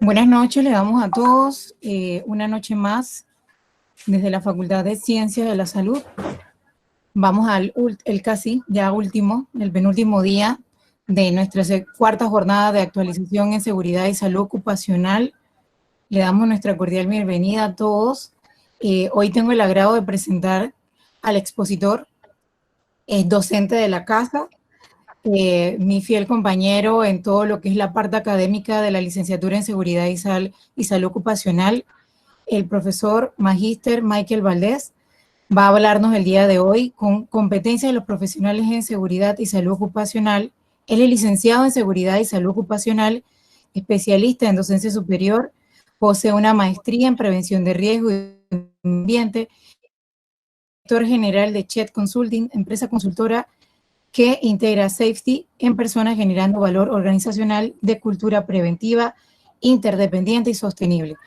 Buenas noches, le damos a todos una noche más desde la Facultad de Ciencias de la Salud. Vamos al el casi ya último, el penúltimo día de nuestra cuarta jornada de actualización en seguridad y salud ocupacional. Le damos nuestra cordial bienvenida a todos. Hoy tengo el agrado de presentar al expositor, es docente de la casa, mi fiel compañero en todo lo que es la parte académica de la licenciatura en seguridad y salud ocupacional, el profesor magíster Michael Valdés. Va a hablarnos el día de hoy con competencias de los profesionales en seguridad y salud ocupacional. Él es licenciado en seguridad y salud ocupacional, especialista en docencia superior, posee una maestría en prevención de riesgo y ambiente, director general de Chet Consulting, empresa consultora que integra safety en personas generando valor organizacional de cultura preventiva, interdependiente y sostenible.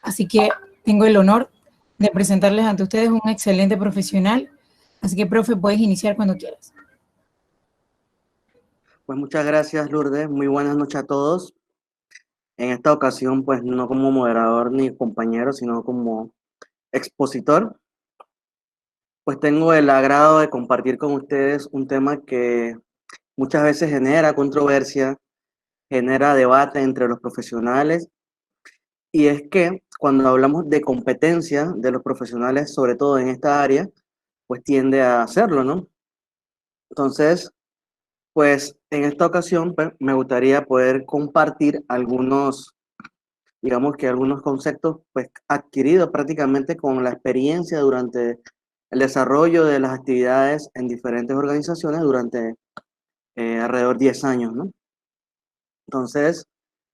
Así que tengo el honor de presentarles ante ustedes un excelente profesional. Así que, profe, puedes iniciar cuando quieras. Pues muchas gracias, Lourdes. Muy buenas noches a todos. En esta ocasión, pues no como moderador ni compañero, sino como expositor, pues tengo el agrado de compartir con ustedes un tema que muchas veces genera controversia, genera debate entre los profesionales, y es que cuando hablamos de competencia de los profesionales, sobre todo en esta área, pues tiende a hacerlo, ¿no? Entonces, pues en esta ocasión pues, me gustaría poder compartir digamos que algunos conceptos pues adquiridos prácticamente con la experiencia durante el desarrollo de las actividades en diferentes organizaciones durante alrededor de 10 años, ¿no? Entonces,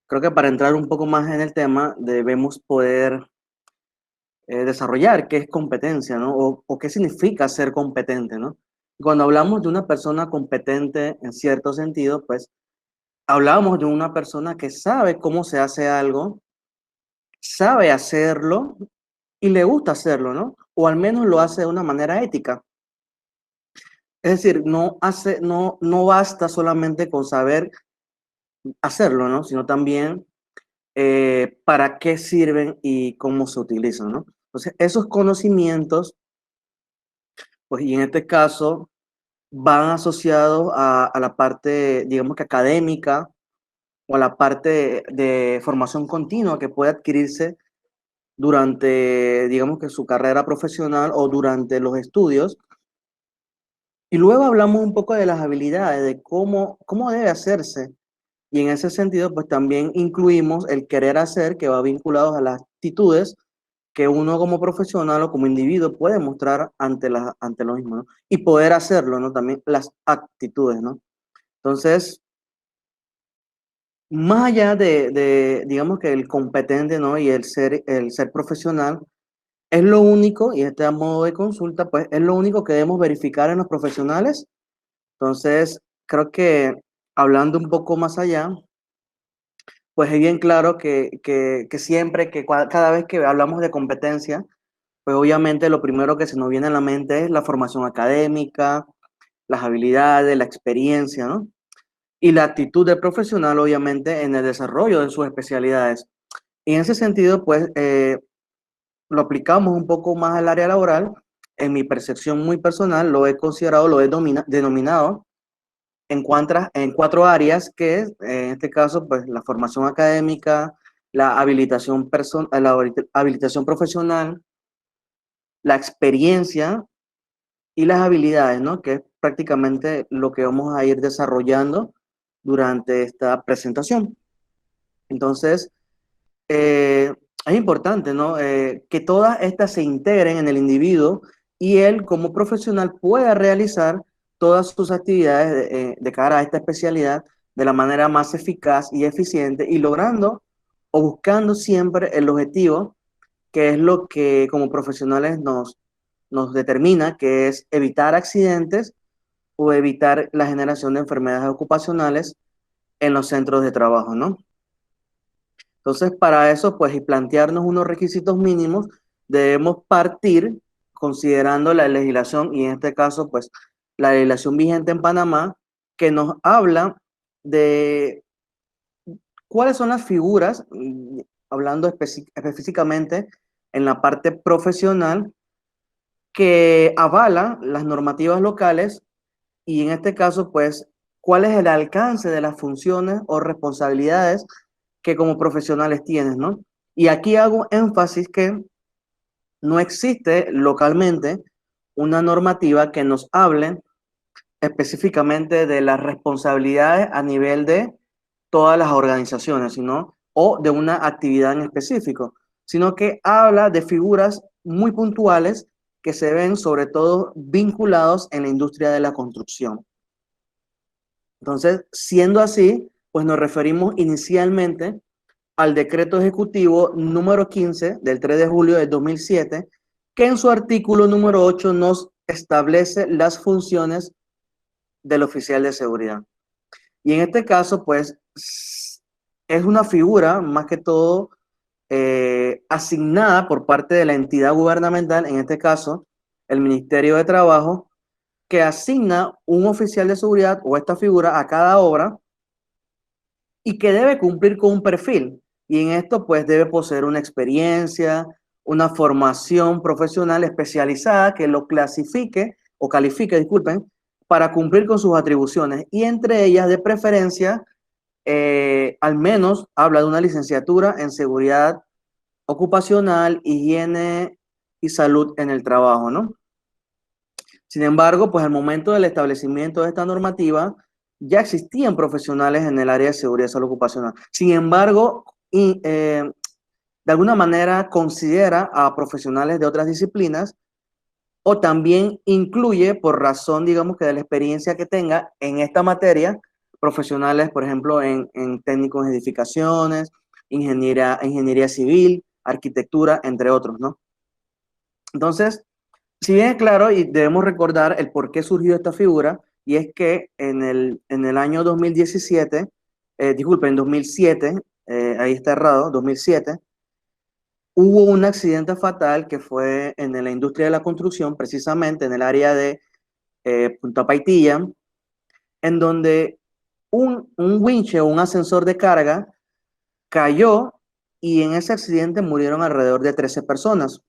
creo que para entrar un poco más en el tema debemos poder desarrollar qué es competencia, ¿no? O qué significa ser competente, ¿no? Cuando hablamos de una persona competente en cierto sentido, pues hablamos de una persona que sabe cómo se hace algo, sabe hacerlo y le gusta hacerlo, ¿no? O al menos lo hace de una manera ética. Es decir, no basta solamente con saber hacerlo, ¿no? Sino también para qué sirven y cómo se utilizan, ¿no? Entonces, esos conocimientos, pues, y en este caso, van asociados a la parte, digamos que académica o a la parte de formación continua que puede adquirirse durante, digamos que su carrera profesional o durante los estudios. Y luego hablamos un poco de las habilidades, de cómo debe hacerse. Y en ese sentido, pues también incluimos el querer hacer, que va vinculado a las actitudes que uno como profesional o como individuo puede mostrar ante lo mismo, ¿no? Y poder hacerlo, ¿no? También las actitudes, ¿no? Entonces, más allá digamos que el competente, ¿no? Y el ser profesional, es lo único, y este a modo de consulta, pues es lo único que debemos verificar en los profesionales. Entonces, creo que hablando un poco más allá, pues es bien claro que siempre, cada vez que hablamos de competencia, pues obviamente lo primero que se nos viene a la mente es la formación académica, las habilidades, la experiencia, ¿no? Y la actitud del profesional, obviamente, en el desarrollo de sus especialidades. Y en ese sentido, pues, lo aplicamos un poco más al área laboral. En mi percepción muy personal, lo he considerado, lo he denominado en cuatro áreas, que es, en este caso, pues, la formación académica, la habilitación profesional, la experiencia y las habilidades, ¿no? Que es prácticamente lo que vamos a ir desarrollando durante esta presentación. Entonces, es importante, ¿no? Que todas estas se integren en el individuo y él como profesional pueda realizar todas sus actividades de cara a esta especialidad de la manera más eficaz y eficiente y logrando o buscando siempre el objetivo, que es lo que como profesionales nos determina, que es evitar accidentes o evitar la generación de enfermedades ocupacionales en los centros de trabajo, ¿no? Entonces, para eso, pues, y plantearnos unos requisitos mínimos, debemos partir considerando la legislación, y en este caso, pues, la legislación vigente en Panamá, que nos habla de cuáles son las figuras hablando específicamente en la parte profesional, que avala las normativas locales y en este caso, pues, cuál es el alcance de las funciones o responsabilidades que como profesionales tienes, ¿no? Y aquí hago énfasis que no existe localmente una normativa que nos hable específicamente de las responsabilidades a nivel de todas las organizaciones, sino, o de una actividad en específico, sino que habla de figuras muy puntuales que se ven sobre todo vinculados en la industria de la construcción. Entonces, siendo así, pues nos referimos inicialmente al decreto ejecutivo número 15 del 3 de julio del 2007, que en su artículo número 8 nos establece las funciones del oficial de seguridad. Y en este caso, pues, es una figura más que todo asignada por parte de la entidad gubernamental, en este caso, el Ministerio de Trabajo, que asigna un oficial de seguridad o esta figura a cada obra y que debe cumplir con un perfil. Y en esto, pues, debe poseer una experiencia, una formación profesional especializada que lo clasifique o califique, disculpen, para cumplir con sus atribuciones. Y entre ellas, de preferencia, al menos habla de una licenciatura en seguridad ocupacional, higiene y salud en el trabajo, ¿no? Sin embargo, pues al momento del establecimiento de esta normativa, ya existían profesionales en el área de seguridad y salud ocupacional. Sin embargo, de alguna manera considera a profesionales de otras disciplinas o también incluye, por razón, digamos, que de la experiencia que tenga en esta materia, profesionales, por ejemplo, en técnicos de edificaciones, ingeniería civil, arquitectura, entre otros, ¿no? Entonces, si bien es claro, y debemos recordar el por qué surgió esta figura, y es que en el año 2017, en 2007, ahí está errado, 2007, hubo un accidente fatal que fue en la industria de la construcción, precisamente en el área de Punta Paitilla, en donde un winche o un ascensor de carga cayó y en ese accidente murieron alrededor de 13 personas.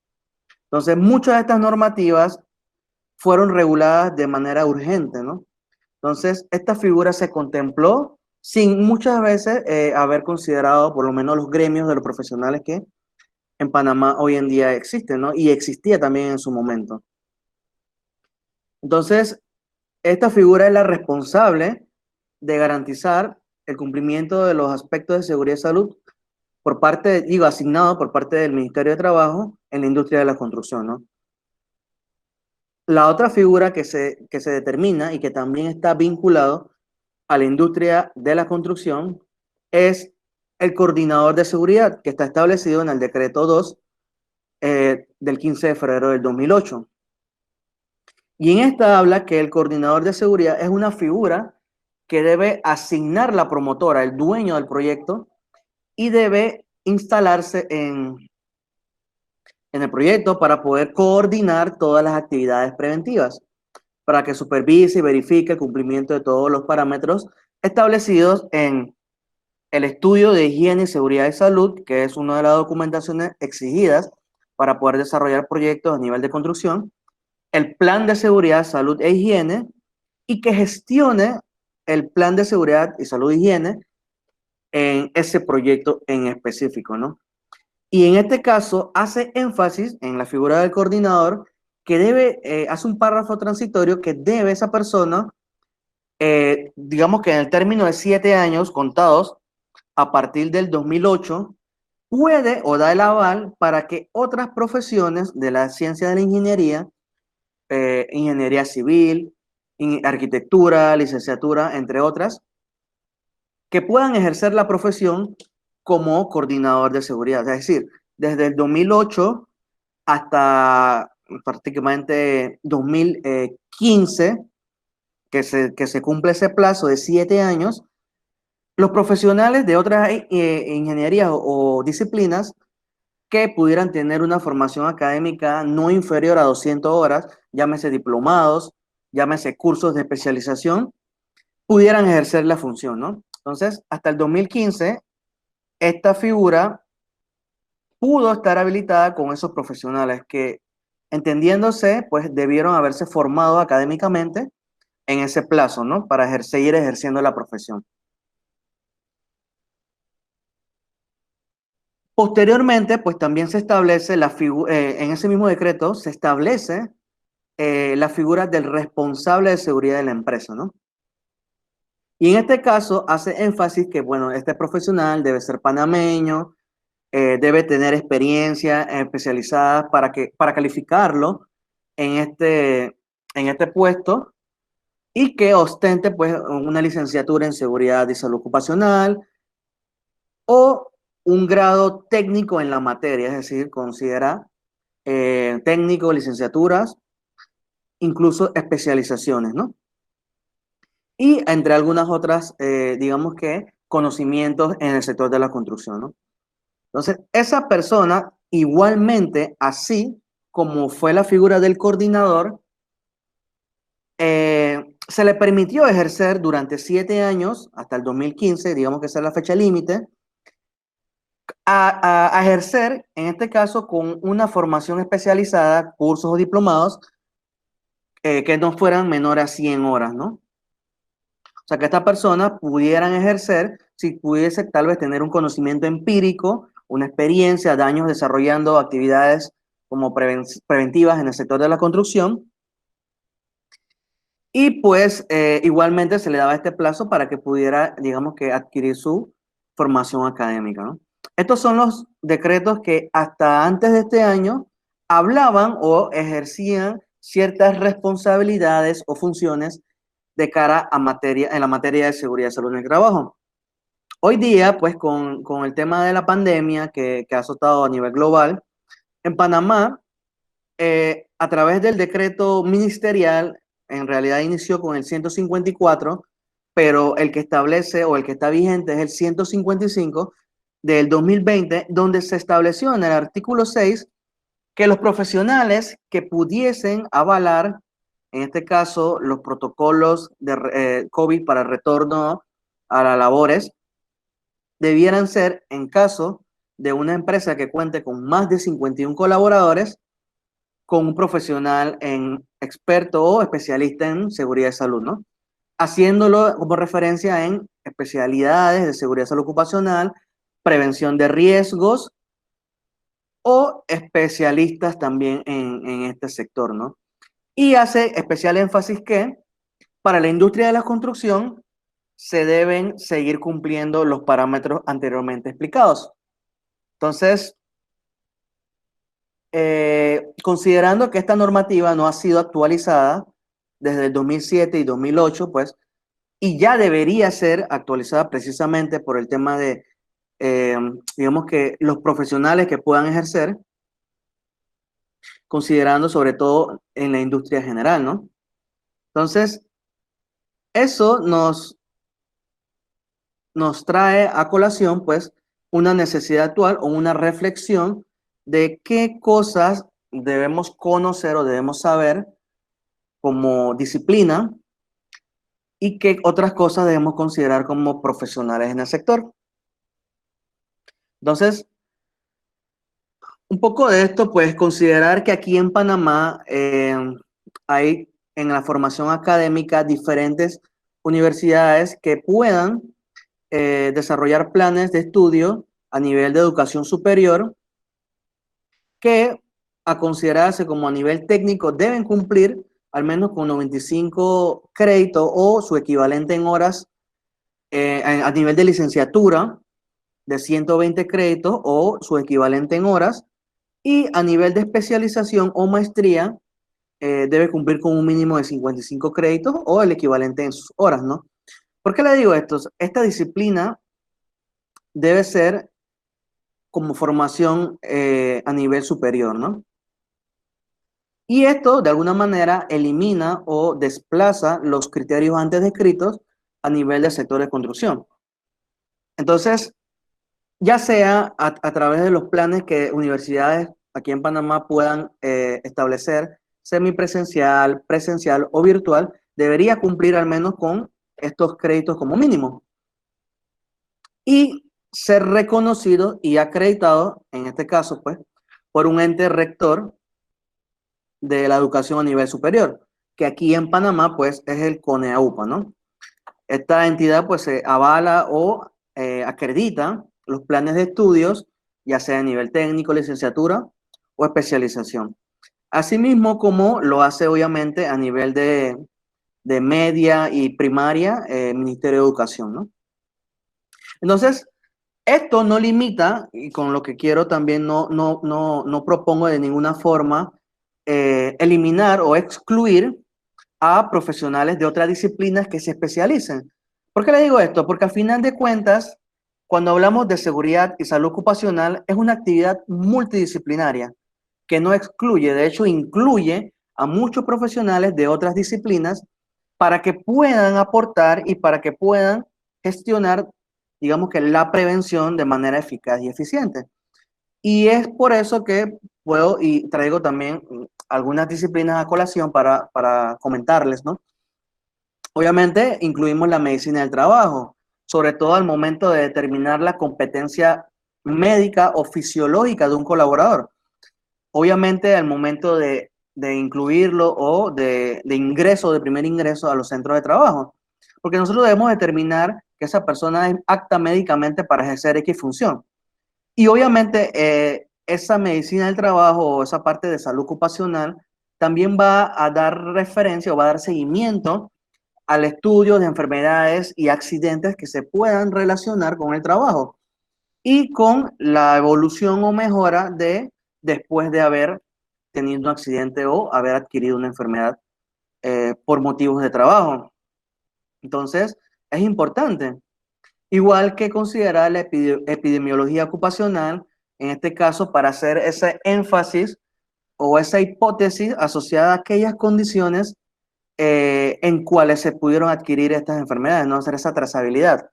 Entonces, muchas de estas normativas fueron reguladas de manera urgente, ¿no? Entonces, esta figura se contempló sin muchas veces haber considerado, por lo menos los gremios de los profesionales que en Panamá hoy en día existen, ¿no? Y existía también en su momento. Entonces, esta figura es la responsable de garantizar el cumplimiento de los aspectos de seguridad y salud por parte, digo, asignado por parte del Ministerio de Trabajo en la industria de la construcción, ¿no? La otra figura que se determina y que también está vinculado a la industria de la construcción es el coordinador de seguridad, que está establecido en el decreto 2 del 15 de febrero del 2008. Y en esta habla que el coordinador de seguridad es una figura que debe asignar la promotora, el dueño del proyecto, y debe instalarse en el proyecto para poder coordinar todas las actividades preventivas, para que supervise y verifique el cumplimiento de todos los parámetros establecidos en el estudio de higiene y seguridad y salud, que es una de las documentaciones exigidas para poder desarrollar proyectos a nivel de construcción, el plan de seguridad, salud e higiene, y que gestione el plan de seguridad y salud e higiene en ese proyecto en específico, ¿no? Y en este caso hace énfasis en la figura del coordinador que hace un párrafo transitorio que debe esa persona, digamos que en el término de 7 años contados a partir del 2008, puede o da el aval para que otras profesiones de la ciencia de la ingeniería, ingeniería civil, arquitectura, licenciatura, entre otras, que puedan ejercer la profesión como coordinador de seguridad. Es decir, desde el 2008 hasta prácticamente 2015, que se cumple ese plazo de 7 años, los profesionales de otras ingenierías o disciplinas que pudieran tener una formación académica no inferior a 200 horas, llámese diplomados, llámese cursos de especialización, pudieran ejercer la función, ¿no? Entonces, hasta el 2015, esta figura pudo estar habilitada con esos profesionales que, entendiéndose, pues debieron haberse formado académicamente en ese plazo, ¿no? Para seguir ejerciendo la profesión. Posteriormente, pues también se establece en ese mismo decreto se establece la figura del responsable de seguridad de la empresa, ¿no? Y en este caso hace énfasis que, bueno, este profesional debe ser panameño, debe tener experiencia especializada para calificarlo en este puesto y que ostente pues una licenciatura en seguridad y salud ocupacional o un grado técnico en la materia, es decir, considera técnico, licenciaturas, incluso especializaciones, ¿no? Y entre algunas otras, digamos que conocimientos en el sector de la construcción, ¿no? Entonces, esa persona, igualmente, así como fue la figura del coordinador, se le permitió ejercer durante 7 años, hasta el 2015, digamos que esa es la fecha límite, a ejercer, en este caso, con una formación especializada, cursos o diplomados, que no fueran menores a 100 horas, ¿no? O sea, que estas personas pudieran ejercer, si pudiese tal vez tener un conocimiento empírico, una experiencia de años desarrollando actividades como preventivas en el sector de la construcción, y pues igualmente se le daba este plazo para que pudiera, digamos que, adquirir su formación académica, ¿no? Estos son los decretos que hasta antes de este año hablaban o ejercían ciertas responsabilidades o funciones de cara a en la materia de seguridad y salud en el trabajo. Hoy día, pues con el tema de la pandemia que ha azotado a nivel global, en Panamá, a través del decreto ministerial, en realidad inició con el 154, pero el que establece o el que está vigente es el 155 del 2020, donde se estableció en el artículo 6 que los profesionales que pudiesen avalar, en este caso, los protocolos de COVID para el retorno a las labores, debieran ser, en caso de una empresa que cuente con más de 51 colaboradores, con un profesional en experto o especialista en seguridad de salud, ¿no? Haciéndolo como referencia en especialidades de seguridad de salud ocupacional, prevención de riesgos o especialistas también en este sector, ¿no? Y hace especial énfasis que para la industria de la construcción se deben seguir cumpliendo los parámetros anteriormente explicados. Entonces, considerando que esta normativa no ha sido actualizada desde el 2007 y 2008, pues, y ya debería ser actualizada precisamente por el tema de, digamos que los profesionales que puedan ejercer, considerando sobre todo en la industria general, ¿no? Entonces, eso nos trae a colación, pues, una necesidad actual o una reflexión de qué cosas debemos conocer o debemos saber como disciplina y qué otras cosas debemos considerar como profesionales en el sector. Entonces, un poco de esto, pues, considerar que aquí en Panamá hay en la formación académica diferentes universidades que puedan desarrollar planes de estudio a nivel de educación superior que, a considerarse como a nivel técnico, deben cumplir al menos con 95 créditos o su equivalente en horas a nivel de licenciatura de 120 créditos o su equivalente en horas, y a nivel de especialización o maestría debe cumplir con un mínimo de 55 créditos o el equivalente en sus horas, ¿no? ¿Por qué le digo esto? Esta disciplina debe ser como formación a nivel superior, ¿no? Y esto, de alguna manera, elimina o desplaza los criterios antes descritos a nivel del sector de construcción. Entonces, ya sea a través de los planes que universidades aquí en Panamá puedan establecer, semipresencial, presencial o virtual, debería cumplir al menos con estos créditos como mínimo. Y ser reconocidos y acreditados, en este caso, pues, por un ente rector de la educación a nivel superior, que aquí en Panamá, pues, es el CONEAUPA, ¿no? Esta entidad, pues, se avala o acredita los planes de estudios, ya sea a nivel técnico, licenciatura o especialización. Asimismo, como lo hace, obviamente, a nivel de media y primaria, Ministerio de Educación, ¿no? Entonces, esto no limita, y con lo que quiero también no propongo de ninguna forma eliminar o excluir a profesionales de otras disciplinas que se especialicen. ¿Por qué le digo esto? Porque al final de cuentas, cuando hablamos de seguridad y salud ocupacional, es una actividad multidisciplinaria que no excluye, de hecho incluye a muchos profesionales de otras disciplinas para que puedan aportar y para que puedan gestionar, digamos que la prevención de manera eficaz y eficiente. Y es por eso que puedo y traigo también algunas disciplinas a colación para comentarles, ¿no? Obviamente incluimos la medicina del trabajo, sobre todo al momento de determinar la competencia médica o fisiológica de un colaborador. Obviamente al momento de incluirlo o de ingreso, de primer ingreso a los centros de trabajo, porque nosotros debemos determinar que esa persona es apta médicamente para ejercer X función. Y obviamente esa medicina del trabajo o esa parte de salud ocupacional también va a dar referencia o va a dar seguimiento al estudio de enfermedades y accidentes que se puedan relacionar con el trabajo y con la evolución o mejora de después de haber tenido un accidente o haber adquirido una enfermedad por motivos de trabajo. Entonces, es importante. Igual que considerar la epidemiología ocupacional, en este caso, para hacer ese énfasis o esa hipótesis asociada a aquellas condiciones en cuales se pudieron adquirir estas enfermedades, no hacer esa trazabilidad.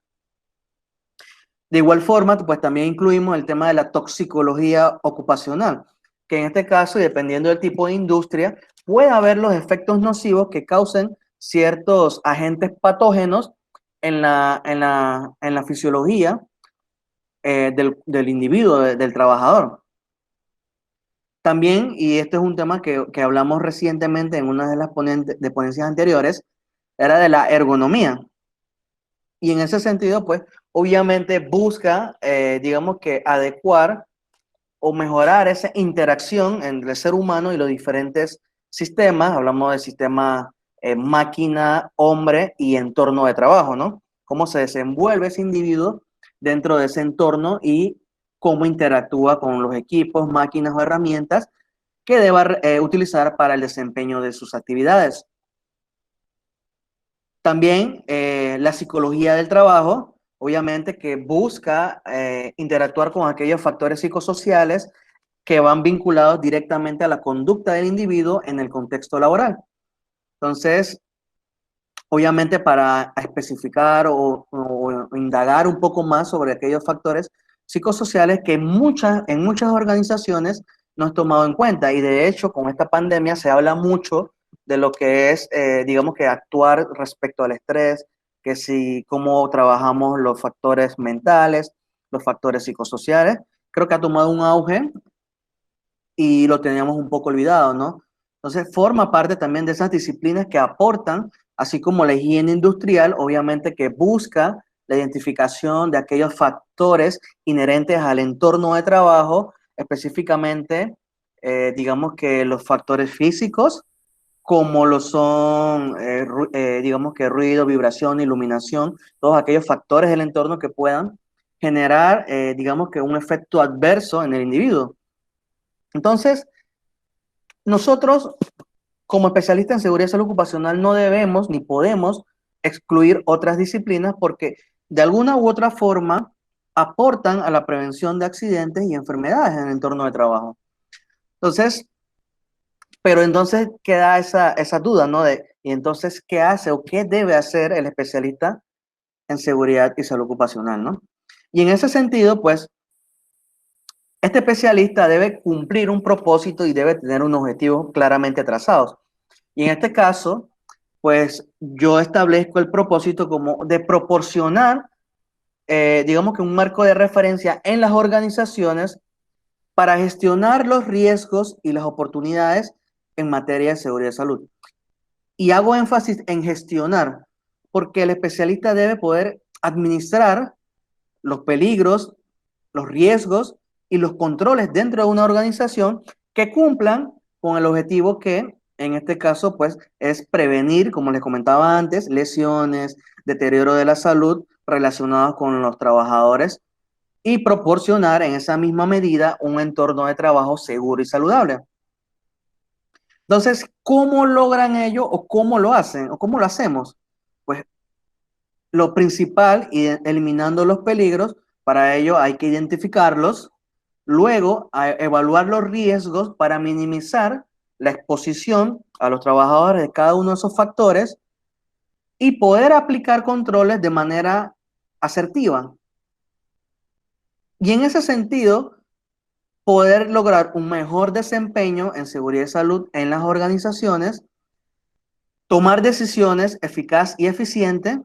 De igual forma, pues también incluimos el tema de la toxicología ocupacional, que en este caso, y dependiendo del tipo de industria, puede haber los efectos nocivos que causen ciertos agentes patógenos en la fisiología del individuo, del trabajador. También, y este es un tema que hablamos recientemente en una de las ponencias anteriores, era de la ergonomía. Y en ese sentido, pues, obviamente busca, digamos que adecuar o mejorar esa interacción entre el ser humano y los diferentes sistemas. Hablamos del sistema máquina, hombre y entorno de trabajo, ¿no? Cómo se desenvuelve ese individuo dentro de ese entorno y cómo interactúa con los equipos, máquinas o herramientas que deba utilizar para el desempeño de sus actividades. También la psicología del trabajo, obviamente que busca interactuar con aquellos factores psicosociales que van vinculados directamente a la conducta del individuo en el contexto laboral. Entonces, obviamente para especificar o indagar un poco más sobre aquellos factores psicosociales que en muchas organizaciones no han tomado en cuenta. Y de hecho, con esta pandemia se habla mucho de lo que es, digamos que actuar respecto al estrés, que si cómo trabajamos los factores mentales, los factores psicosociales. Creo que ha tomado un auge y lo teníamos un poco olvidado, ¿no? Entonces, forma parte también de esas disciplinas que aportan, así como la higiene industrial, obviamente que busca la identificación de aquellos factores inherentes al entorno de trabajo, específicamente, digamos que los factores físicos, como lo son, digamos que ruido, vibración, iluminación, todos aquellos factores del entorno que puedan generar, digamos que un efecto adverso en el individuo. Entonces, nosotros, como especialistas en seguridad y salud ocupacional, no debemos ni podemos excluir otras disciplinas porque de alguna u otra forma aportan a la prevención de accidentes y enfermedades en el entorno de trabajo. Entonces, pero entonces queda esa duda, ¿no? Y entonces, ¿qué hace o qué debe hacer el especialista en seguridad y salud ocupacional, ¿no? Y en ese sentido, pues, este especialista debe cumplir un propósito y debe tener unos objetivos claramente trazados. Y en este caso, pues yo establezco el propósito como de proporcionar digamos que un marco de referencia en las organizaciones para gestionar los riesgos y las oportunidades en materia de seguridad y salud. Y hago énfasis en gestionar, porque el especialista debe poder administrar los peligros, los riesgos y los controles dentro de una organización que cumplan con el objetivo que, en este caso, pues, es prevenir, como les comentaba antes, lesiones, deterioro de la salud relacionados con los trabajadores y proporcionar en esa misma medida un entorno de trabajo seguro y saludable. Entonces, ¿cómo logran ello o cómo lo hacen o cómo lo hacemos? Pues lo principal, eliminando los peligros, para ello hay que identificarlos, luego evaluar los riesgos para minimizar la exposición a los trabajadores de cada uno de esos factores y poder aplicar controles de manera asertiva. Y en ese sentido, poder lograr un mejor desempeño en seguridad y salud en las organizaciones, tomar decisiones eficaz y eficiente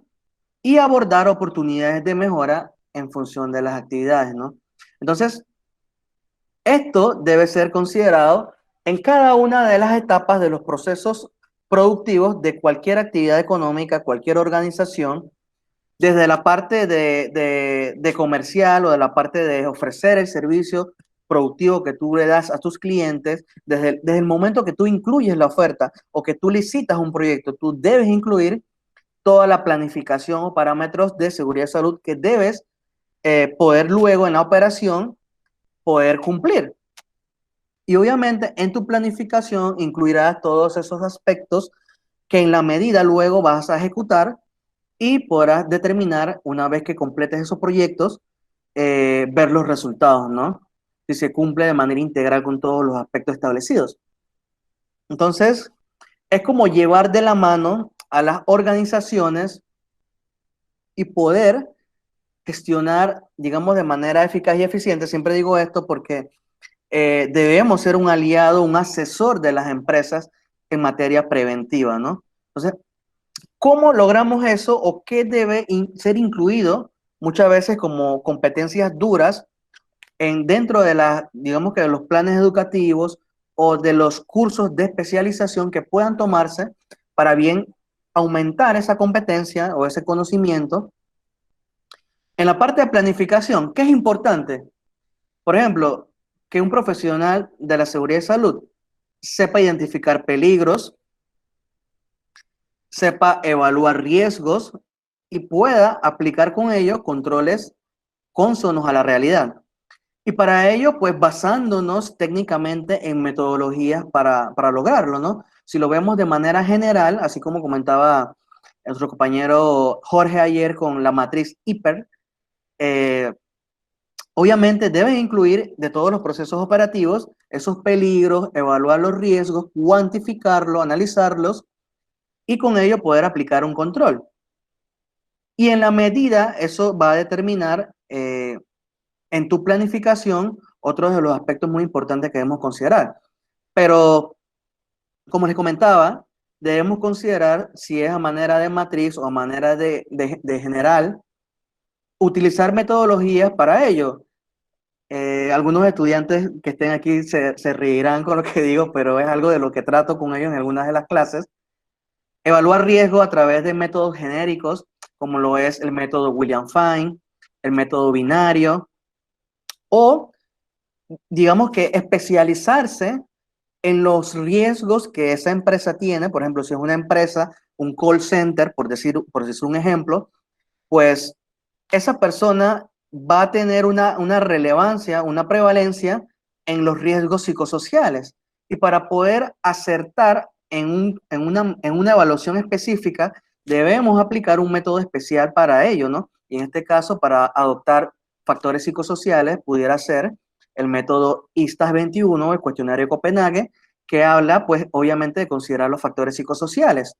y abordar oportunidades de mejora en función de las actividades, ¿no? Entonces, esto debe ser considerado en cada una de las etapas de los procesos productivos de cualquier actividad económica, cualquier organización, desde la parte de comercial o de la parte de ofrecer el servicio productivo que tú le das a tus clientes, desde el momento que tú incluyes la oferta o que tú licitas un proyecto, tú debes incluir toda la planificación o parámetros de seguridad y salud que debes poder luego en la operación poder cumplir. Y obviamente en tu planificación incluirás todos esos aspectos que en la medida luego vas a ejecutar y podrás determinar, una vez que completes esos proyectos, ver los resultados, ¿no? Si se cumple de manera integral con todos los aspectos establecidos. Entonces, es como llevar de la mano a las organizaciones y poder gestionar, digamos, de manera eficaz y eficiente. Siempre digo esto porque debemos ser un aliado, un asesor de las empresas en materia preventiva, ¿no? Entonces, ¿cómo logramos eso o qué debe ser incluido muchas veces como competencias duras dentro de digamos que de los planes educativos o de los cursos de especialización que puedan tomarse para bien aumentar esa competencia o ese conocimiento? En la parte de planificación, ¿qué es importante? Por ejemplo, que un profesional de la seguridad y salud sepa identificar peligros, sepa evaluar riesgos y pueda aplicar con ello controles cónsonos a la realidad. Y para ello, pues basándonos técnicamente en metodologías para lograrlo, ¿no? Si lo vemos de manera general, así como comentaba nuestro compañero Jorge ayer con la matriz HIPER, obviamente deben incluir de todos los procesos operativos esos peligros, evaluar los riesgos, cuantificarlos, analizarlos y con ello poder aplicar un control. Y en la medida, eso va a determinar en tu planificación otros de los aspectos muy importantes que debemos considerar. Pero, como les comentaba, debemos considerar si es a manera de matriz o a manera de general, utilizar metodologías para ello. Algunos estudiantes que estén aquí se reirán con lo que digo, pero es algo de lo que trato con ellos en algunas de las clases. Evaluar riesgo a través de métodos genéricos, como lo es el método William Fine, el método binario, o digamos que especializarse en los riesgos que esa empresa tiene. Por ejemplo, si es una empresa, un call center, por decir un ejemplo, pues esa persona va a tener una relevancia, una prevalencia en los riesgos psicosociales. Y para poder acertar en una evaluación específica, debemos aplicar un método especial para ello, ¿no? Y en este caso, para adoptar factores psicosociales, pudiera ser el método ISTAS-21, el cuestionario de Copenhague, que habla, pues, obviamente, de considerar los factores psicosociales.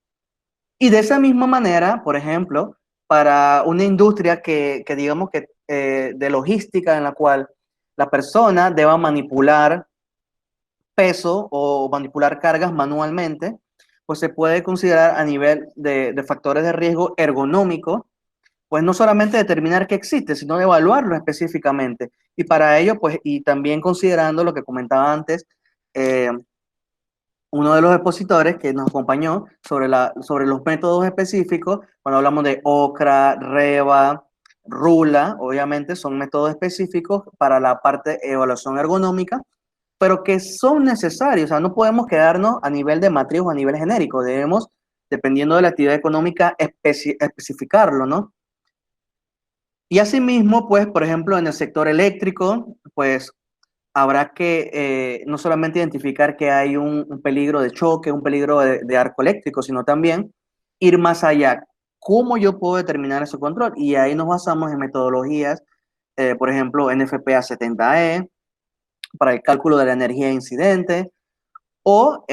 Y de esa misma manera, por ejemplo, para una industria que digamos que de logística en la cual la persona deba manipular peso o manipular cargas manualmente, pues se puede considerar a nivel de factores de riesgo ergonómico, pues no solamente determinar que existe, sino evaluarlo específicamente. Y para ello, pues, y también considerando lo que comentaba antes, eh, uno de los expositores que nos acompañó sobre los métodos específicos, cuando hablamos de OCRA, REVA, RULA, obviamente son métodos específicos para la parte de evaluación ergonómica, pero que son necesarios. O sea, no podemos quedarnos a nivel de matriz o a nivel genérico. Debemos, dependiendo de la actividad económica, especificarlo, ¿no? Y asimismo, pues, por ejemplo, en el sector eléctrico, pues habrá que no solamente identificar que hay un peligro de choque, un peligro de arco eléctrico, sino también ir más allá. ¿Cómo yo puedo determinar ese control? Y ahí nos basamos en metodologías, por ejemplo, NFPA 70E, para el cálculo de la energía de incidente, o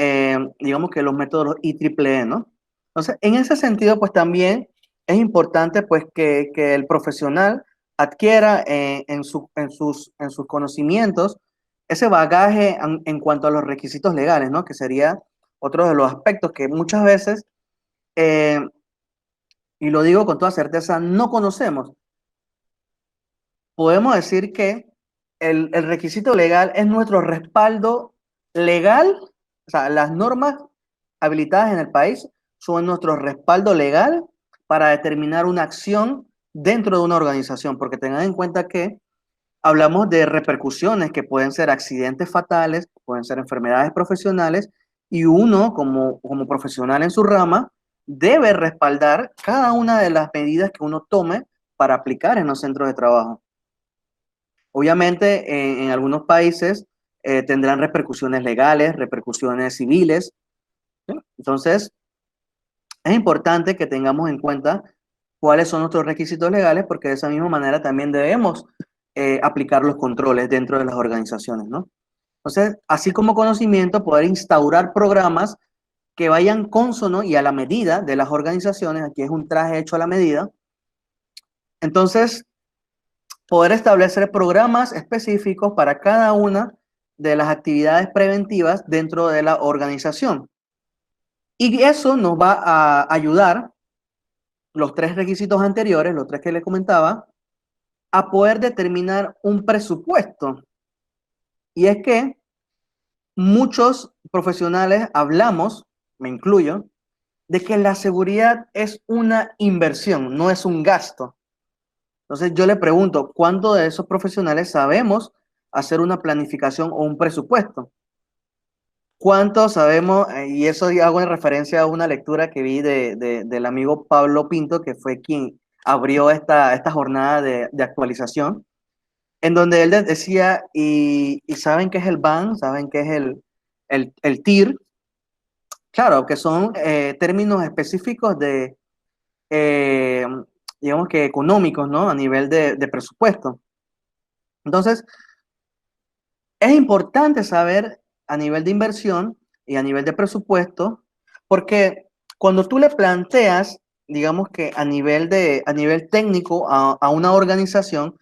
digamos que los métodos IEEE, ¿no? Entonces, en ese sentido, pues también es importante pues que el profesional adquiera en sus conocimientos ese bagaje en cuanto a los requisitos legales, ¿no? Que sería otro de los aspectos que muchas veces, eh, y lo digo con toda certeza, no conocemos. Podemos decir que el requisito legal es nuestro respaldo legal, o sea, las normas habilitadas en el país son nuestro respaldo legal para determinar una acción dentro de una organización, porque tengan en cuenta que hablamos de repercusiones que pueden ser accidentes fatales, pueden ser enfermedades profesionales, y uno como profesional en su rama debe respaldar cada una de las medidas que uno tome para aplicar en los centros de trabajo. Obviamente, en algunos países tendrán repercusiones legales, repercusiones civiles, ¿sí? Entonces, es importante que tengamos en cuenta cuáles son nuestros requisitos legales, porque de esa misma manera también debemos aplicar los controles dentro de las organizaciones, ¿no? Entonces, así como conocimiento, poder instaurar programas que vayan consono y a la medida de las organizaciones. Aquí es un traje hecho a la medida. Entonces, poder establecer programas específicos para cada una de las actividades preventivas dentro de la organización. Y eso nos va a ayudar, los tres requisitos anteriores, los tres que les comentaba, a poder determinar un presupuesto. Y es que muchos profesionales hablamos, me incluyo, de que la seguridad es una inversión, no es un gasto. Entonces yo le pregunto, ¿cuántos de esos profesionales sabemos hacer una planificación o un presupuesto? ¿Cuántos sabemos? Y eso hago en referencia a una lectura que vi del amigo Pablo Pinto, que fue quien abrió esta jornada de actualización, en donde él decía, y saben qué es el BAN, saben qué es el TIR, claro, que son términos específicos eh, digamos que económicos, ¿no? A nivel de presupuesto. Entonces, es importante saber a nivel de inversión y a nivel de presupuesto, porque cuando tú le planteas, digamos que a nivel técnico a una organización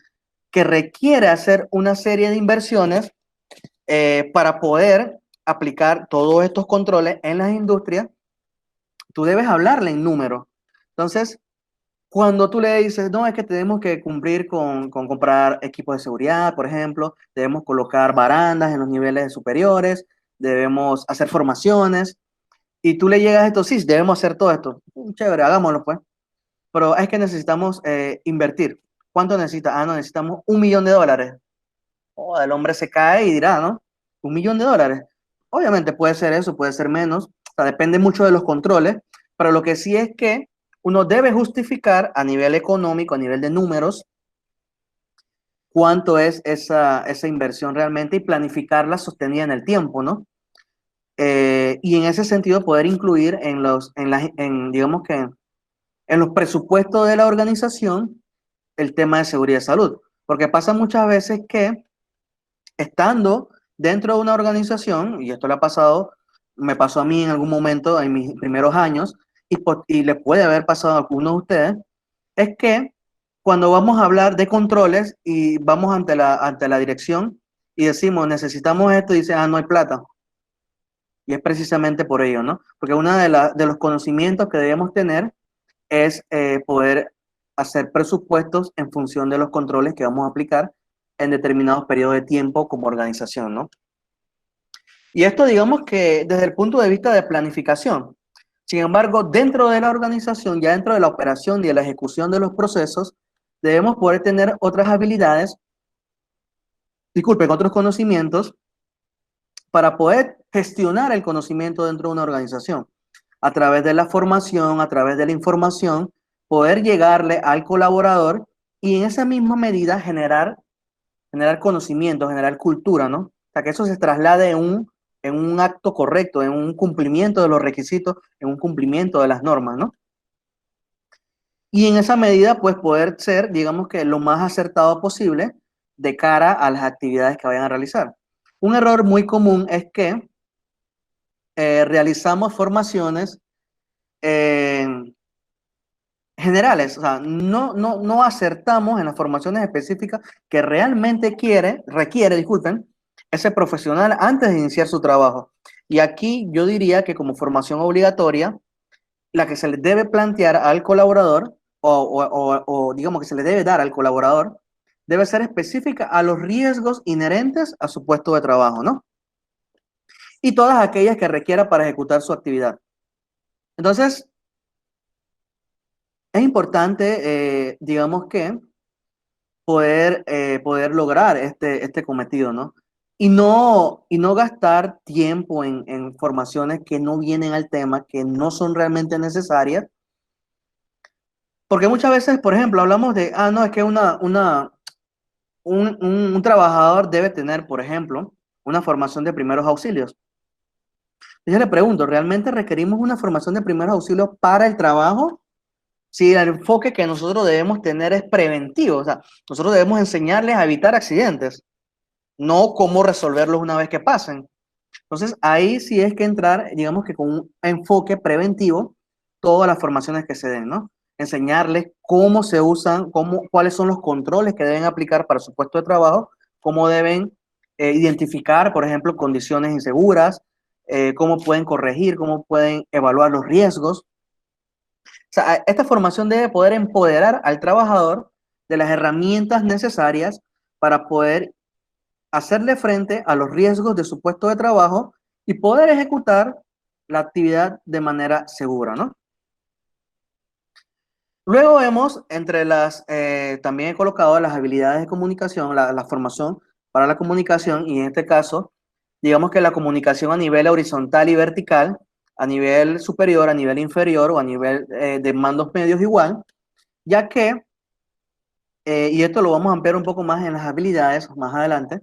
que requiere hacer una serie de inversiones para poder aplicar todos estos controles en las industrias, tú debes hablarle en números. Entonces, cuando tú le dices, no, es que tenemos que cumplir con comprar equipos de seguridad, por ejemplo, debemos colocar barandas en los niveles superiores, debemos hacer formaciones, y tú le llegas a esto, sí, debemos hacer todo esto. Chévere, hagámoslo pues. Pero es que necesitamos invertir. ¿Cuánto necesita? Ah, no, necesitamos $1.000.000. Oh, el hombre se cae y dirá, ¿no? $1.000.000. Obviamente puede ser eso, puede ser menos, o sea, depende mucho de los controles, pero lo que sí es que uno debe justificar a nivel económico, a nivel de números, cuánto es esa inversión realmente y planificarla sostenida en el tiempo, ¿no? Y en ese sentido poder incluir digamos que en los presupuestos de la organización el tema de seguridad y salud, porque pasa muchas veces que estando dentro de una organización, y esto le ha pasado, me pasó a mí en algún momento en mis primeros años, y le puede haber pasado a algunos de ustedes, es que cuando vamos a hablar de controles y vamos ante la dirección y decimos necesitamos esto, y dice, ah, no hay plata. Y es precisamente por ello, ¿no? Porque uno de los conocimientos que debemos tener es poder hacer presupuestos en función de los controles que vamos a aplicar en determinados periodos de tiempo como organización, ¿no? Y esto digamos que desde el punto de vista de planificación. Sin embargo, dentro de la organización, ya dentro de la operación y de la ejecución de los procesos, debemos poder tener otras habilidades, disculpen, otros conocimientos para poder gestionar el conocimiento dentro de una organización. A través de la formación, a través de la información, poder llegarle al colaborador y en esa misma medida generar conocimiento, generar cultura, ¿no? O sea, que eso se traslade en un acto correcto, en un cumplimiento de los requisitos, en un cumplimiento de las normas, ¿no? Y en esa medida, pues poder ser, digamos que lo más acertado posible de cara a las actividades que vayan a realizar. Un error muy común es que realizamos formaciones generales, o sea, no acertamos en las formaciones específicas que realmente requiere, disculpen, ese profesional antes de iniciar su trabajo. Y aquí yo diría que como formación obligatoria, la que se le debe plantear al colaborador o digamos que se le debe dar al colaborador, debe ser específica a los riesgos inherentes a su puesto de trabajo, ¿no? Y todas aquellas que requiera para ejecutar su actividad. Entonces, es importante, digamos que, poder lograr este cometido, ¿no? Y no gastar tiempo en formaciones que no vienen al tema, que no son realmente necesarias. Porque muchas veces, por ejemplo, hablamos de, no, es que un trabajador debe tener, por ejemplo, una formación de primeros auxilios. Yo le pregunto, ¿realmente requerimos una formación de primeros auxilios para el trabajo? Si el enfoque que nosotros debemos tener es preventivo, o sea, nosotros debemos enseñarles a evitar accidentes, no cómo resolverlos una vez que pasen. Entonces, ahí sí es que entrar, digamos que con un enfoque preventivo, todas las formaciones que se den, ¿no? Enseñarles cómo se usan, cuáles son los controles que deben aplicar para su puesto de trabajo, cómo deben identificar, por ejemplo, condiciones inseguras, cómo pueden corregir, cómo pueden evaluar los riesgos. O sea, esta formación debe poder empoderar al trabajador de las herramientas necesarias para poder hacerle frente a los riesgos de su puesto de trabajo y poder ejecutar la actividad de manera segura, ¿no? Luego vemos entre también he colocado las habilidades de comunicación, la formación para la comunicación, y en este caso, digamos que la comunicación a nivel horizontal y vertical, a nivel superior, a nivel inferior o a nivel de mandos medios igual, ya que, y esto lo vamos a ampliar un poco más en las habilidades más adelante,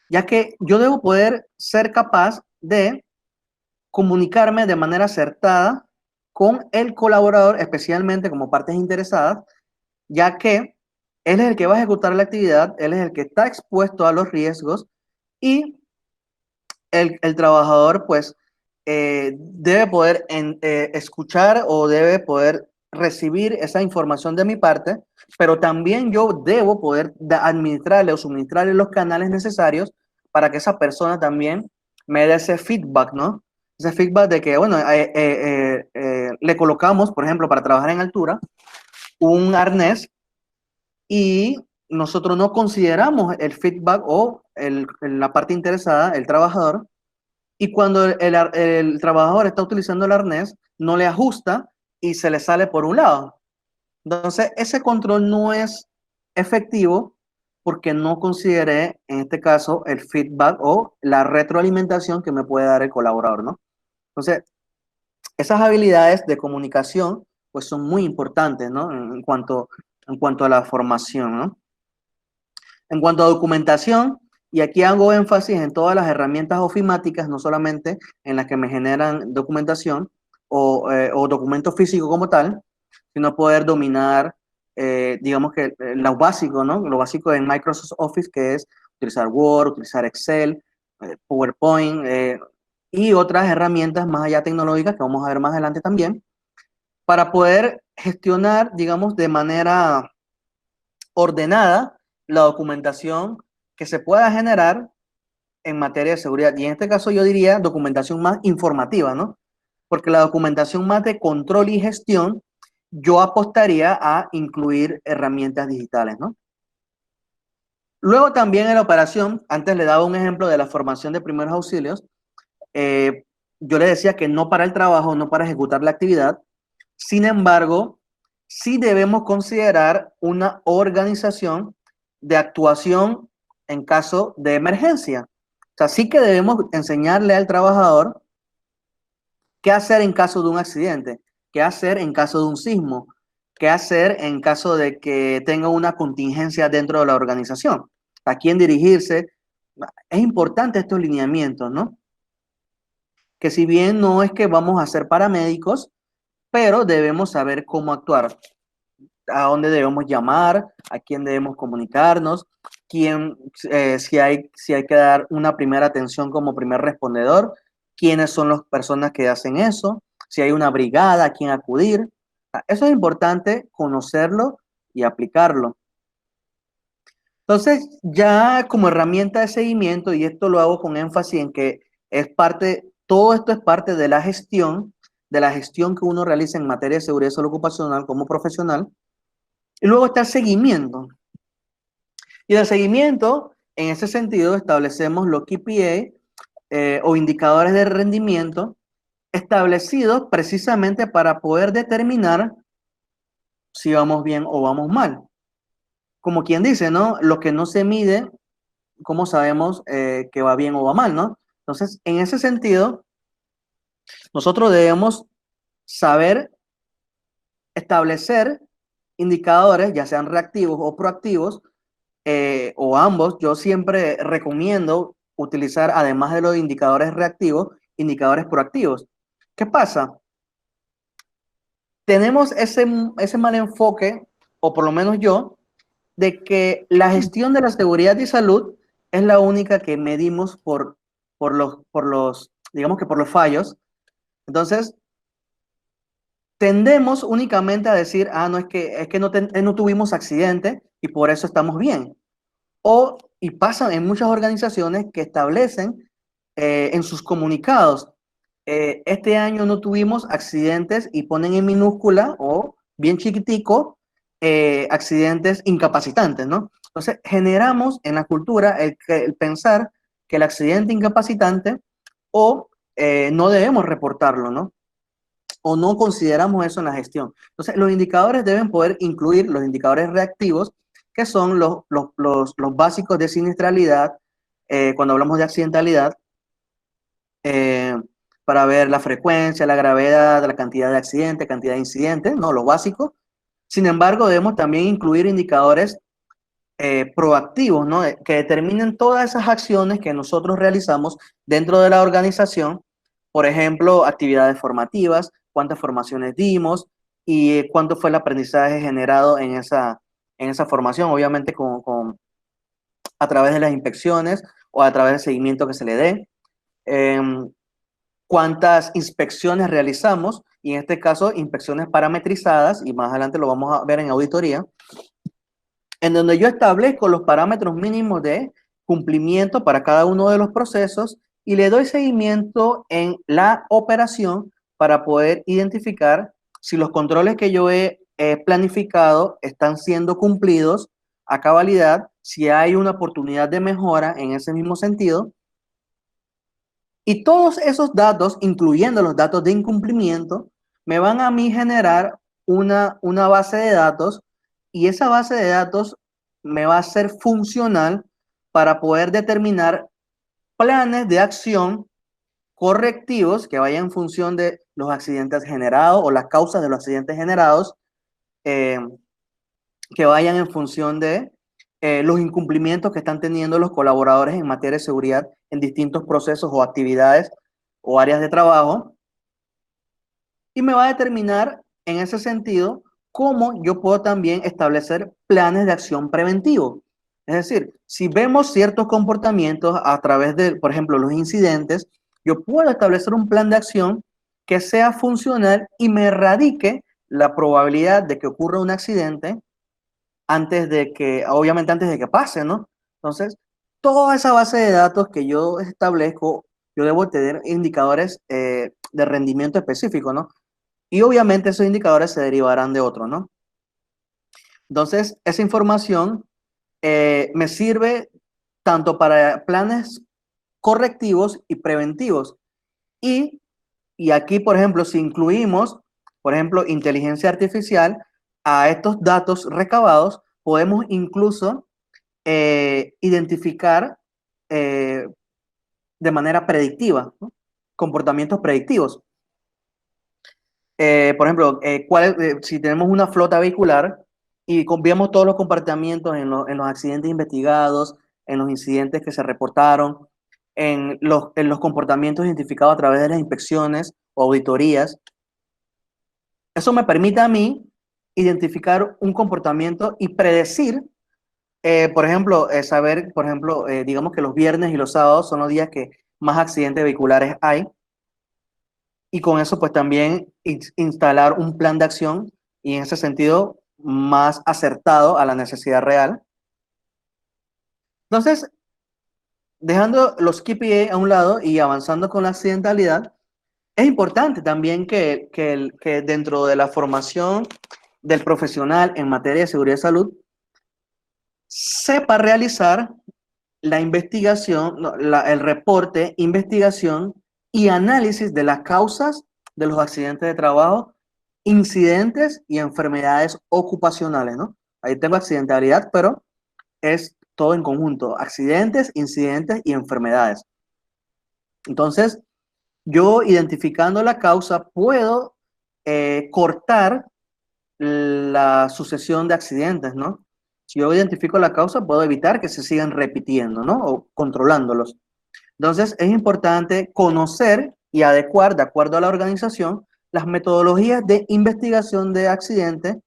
ya que yo debo poder ser capaz de comunicarme de manera acertada con el colaborador, especialmente como partes interesadas, ya que él es el que va a ejecutar la actividad, él es el que está expuesto a los riesgos y el trabajador pues debe poder escuchar o debe poder recibir esa información de mi parte, pero también yo debo poder administrarle o suministrarle los canales necesarios para que esa persona también me dé ese feedback, ¿no? Ese feedback de que, bueno, le colocamos, por ejemplo, para trabajar en altura, un arnés y nosotros no consideramos el feedback o la parte interesada, el trabajador, y cuando el trabajador está utilizando el arnés, no le ajusta y se le sale por un lado. Entonces, ese control no es efectivo porque no consideré, en este caso, el feedback o la retroalimentación que me puede dar el colaborador, ¿no? Entonces, esas habilidades de comunicación, pues son muy importantes, ¿no? En cuanto a la formación, ¿no? En cuanto a documentación, y aquí hago énfasis en todas las herramientas ofimáticas, no solamente en las que me generan documentación o documento físico como tal, sino poder dominar, digamos que lo básico, ¿no? Lo básico en Microsoft Office, que es utilizar Word, utilizar Excel, PowerPoint y otras herramientas más allá tecnológicas que vamos a ver más adelante también, para poder gestionar, digamos, de manera ordenada la documentación que se pueda generar en materia de seguridad. Y en este caso yo diría documentación más informativa, ¿no? Porque la documentación más de control y gestión yo apostaría a incluir herramientas digitales, ¿no? Luego también en la operación, antes le daba un ejemplo de la formación de primeros auxilios, eh, yo le decía que no para el trabajo, no para ejecutar la actividad. Sin embargo, sí debemos considerar una organización de actuación en caso de emergencia. O sea, sí que debemos enseñarle al trabajador qué hacer en caso de un accidente, qué hacer en caso de un sismo, qué hacer en caso de que tenga una contingencia dentro de la organización, a quién dirigirse. Es importante estos lineamientos, ¿no? Que si bien no es que vamos a ser paramédicos, pero debemos saber cómo actuar, a dónde debemos llamar, a quién debemos comunicarnos, si hay que dar una primera atención como primer respondedor, quiénes son las personas que hacen eso, si hay una brigada, a quién acudir. Eso es importante conocerlo y aplicarlo. Entonces, ya como herramienta de seguimiento, y esto lo hago con énfasis en que es parte, todo esto es parte de la gestión que uno realiza en materia de seguridad y salud ocupacional como profesional. Y luego está el seguimiento. Y el seguimiento, en ese sentido, establecemos los KPI o indicadores de rendimiento establecidos precisamente para poder determinar si vamos bien o vamos mal. Como quien dice, ¿no? Lo que no se mide, ¿cómo sabemos que va bien o va mal, ¿no? Entonces, en ese sentido, nosotros debemos saber establecer indicadores, ya sean reactivos o proactivos, o ambos. Yo siempre recomiendo utilizar, además de los indicadores reactivos, indicadores proactivos. ¿Qué pasa? Tenemos ese mal enfoque, o por lo menos yo, de que la gestión de la seguridad y salud es la única que medimos digamos que por los fallos. Entonces, tendemos únicamente a decir, no, es que no tuvimos accidente y por eso estamos bien. Y pasa en muchas organizaciones que establecen en sus comunicados, este año no tuvimos accidentes y ponen en minúscula o bien chiquitico, accidentes incapacitantes, ¿no? Entonces, generamos en la cultura el pensar que el accidente incapacitante no debemos reportarlo, ¿no? O no consideramos eso en la gestión. Entonces, los indicadores deben poder incluir los indicadores reactivos, que son los básicos de siniestralidad, cuando hablamos de accidentalidad, eh, para ver la frecuencia, la gravedad, la cantidad de accidentes, cantidad de incidentes, no, lo básico. Sin embargo, debemos también incluir indicadores proactivos, ¿no? Que determinen todas esas acciones que nosotros realizamos dentro de la organización. Por ejemplo, actividades formativas, cuántas formaciones dimos y cuánto fue el aprendizaje generado en esa formación, obviamente a través de las inspecciones o a través del seguimiento que se le dé. Cuántas inspecciones realizamos, y en este caso inspecciones parametrizadas, y más adelante lo vamos a ver en auditoría, en donde yo establezco los parámetros mínimos de cumplimiento para cada uno de los procesos y le doy seguimiento en la operación para poder identificar si los controles que yo he planificado están siendo cumplidos a cabalidad, si hay una oportunidad de mejora en ese mismo sentido. Y todos esos datos, incluyendo los datos de incumplimiento, me van a mí generar una base de datos, y esa base de datos me va a ser funcional para poder determinar planes de acción correctivos que vayan en función de los accidentes generados o las causas de los accidentes generados, eh, que vayan en función de los incumplimientos que están teniendo los colaboradores en materia de seguridad en distintos procesos o actividades o áreas de trabajo, y me va a determinar en ese sentido cómo yo puedo también establecer planes de acción preventivo. Es decir, si vemos ciertos comportamientos a través de, por ejemplo, los incidentes, yo puedo establecer un plan de acción que sea funcional y me erradique la probabilidad de que ocurra un accidente obviamente antes de que pase, ¿no? Entonces, toda esa base de datos que yo establezco, yo debo tener indicadores de rendimiento específico, ¿no? Y obviamente esos indicadores se derivarán de otros, ¿no? Entonces, esa información me sirve tanto para planes correctivos y preventivos. Y, y aquí, por ejemplo, si incluimos, por ejemplo, inteligencia artificial a estos datos recabados, podemos incluso identificar de manera predictiva, ¿no? Comportamientos predictivos. Por ejemplo, si tenemos una flota vehicular y vemos todos los comportamientos en los accidentes investigados, en los incidentes que se reportaron, en los comportamientos identificados a través de las inspecciones o auditorías, eso me permite a mí identificar un comportamiento y predecir, por ejemplo, saber, por ejemplo, digamos que los viernes y los sábados son los días que más accidentes vehiculares hay, y con eso pues también instalar un plan de acción y en ese sentido más acertado a la necesidad real. Entonces, dejando los KPI a un lado y avanzando con la accidentalidad, es importante también que dentro de la formación del profesional en materia de seguridad y salud sepa realizar la investigación, no, el reporte, investigación y análisis de las causas de los accidentes de trabajo, incidentes y enfermedades ocupacionales, ¿no? Ahí tengo accidentalidad, pero es todo en conjunto, accidentes, incidentes y enfermedades. Entonces, yo identificando la causa puedo cortar la sucesión de accidentes, ¿no? Si yo identifico la causa, puedo evitar que se sigan repitiendo, ¿no? O controlándolos. Entonces, es importante conocer y adecuar, de acuerdo a la organización, las metodologías de investigación de accidentes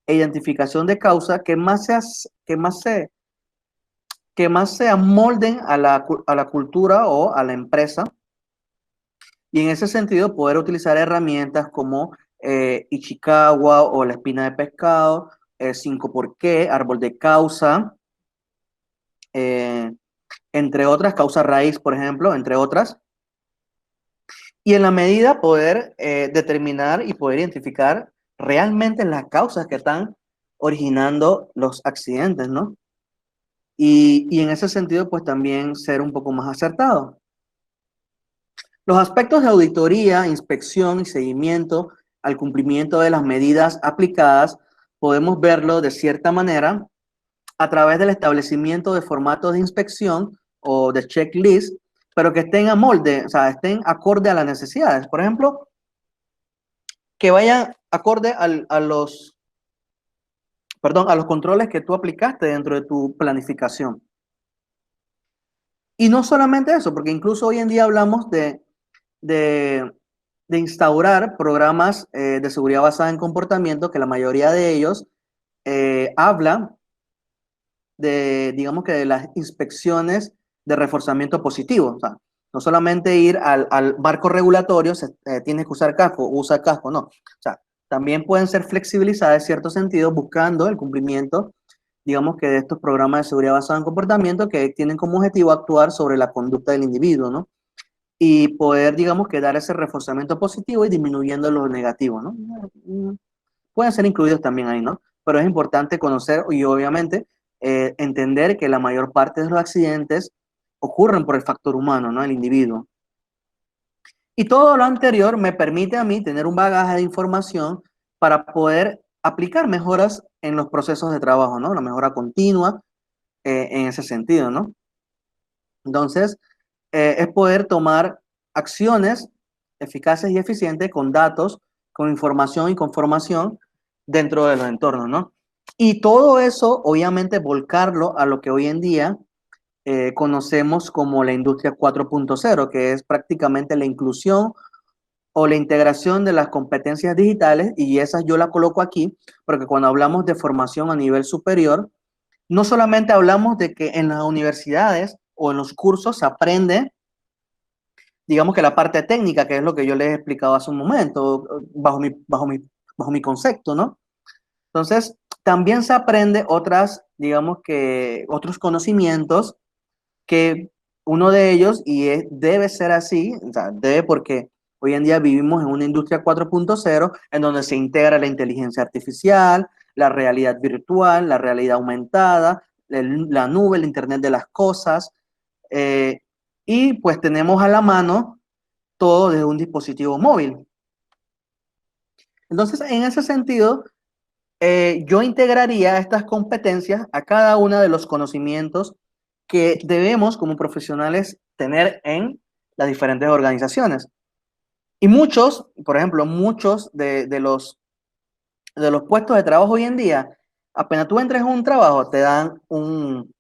e identificación de causa que más se amolden a la cultura o a la empresa. Y en ese sentido, poder utilizar herramientas como Ichikawa o la espina de pescado, 5 por qué, árbol de causa, entre otras, causa raíz, por ejemplo, entre otras. Y en la medida poder determinar y poder identificar realmente las causas que están originando los accidentes, ¿no? Y en ese sentido, pues también ser un poco más acertado. Los aspectos de auditoría, inspección y seguimiento al cumplimiento de las medidas aplicadas, podemos verlo de cierta manera a través del establecimiento de formatos de inspección o de checklist, pero que estén a molde, o sea, estén acorde a las necesidades. Por ejemplo, que vayan acorde a los controles que tú aplicaste dentro de tu planificación. Y no solamente eso, porque incluso hoy en día hablamos de instaurar programas de seguridad basada en comportamiento, que la mayoría de ellos hablan de, digamos que de las inspecciones de reforzamiento positivo. O sea, no solamente ir al marco regulatorio, tienes que usar casco, usa casco, no. O sea, también pueden ser flexibilizadas en cierto sentido buscando el cumplimiento, digamos que de estos programas de seguridad basada en comportamiento que tienen como objetivo actuar sobre la conducta del individuo, ¿no? Y poder, digamos que dar ese reforzamiento positivo y disminuyendo lo negativo, ¿no? Pueden ser incluidos también ahí, ¿no? Pero es importante conocer y obviamente entender que la mayor parte de los accidentes ocurren por el factor humano, ¿no? El individuo. Y todo lo anterior me permite a mí tener un bagaje de información para poder aplicar mejoras en los procesos de trabajo, ¿no? La mejora continua en ese sentido, ¿no? Entonces, es poder tomar acciones eficaces y eficientes con datos, con información y con formación dentro de los entornos, ¿no? Y todo eso, obviamente, volcarlo a lo que hoy en día conocemos como la industria 4.0, que es prácticamente la inclusión o la integración de las competencias digitales, y esas yo las coloco aquí, porque cuando hablamos de formación a nivel superior, no solamente hablamos de que en las universidades o en los cursos se aprende, digamos que la parte técnica, que es lo que yo les he explicado hace un momento, bajo mi concepto, ¿no? Entonces, también se aprende otras, digamos que otros conocimientos que uno de ellos, debe ser así, o sea, debe porque Hoy en día vivimos en una industria 4.0 en donde se integra la inteligencia artificial, la realidad virtual, la realidad aumentada, la nube, el Internet de las cosas, y pues tenemos a la mano todo desde un dispositivo móvil. Entonces, en ese sentido, yo integraría estas competencias a cada uno de los conocimientos que debemos como profesionales tener en las diferentes organizaciones. Y muchos, por ejemplo, muchos de los puestos de trabajo hoy en día, apenas tú entres en un trabajo, te dan un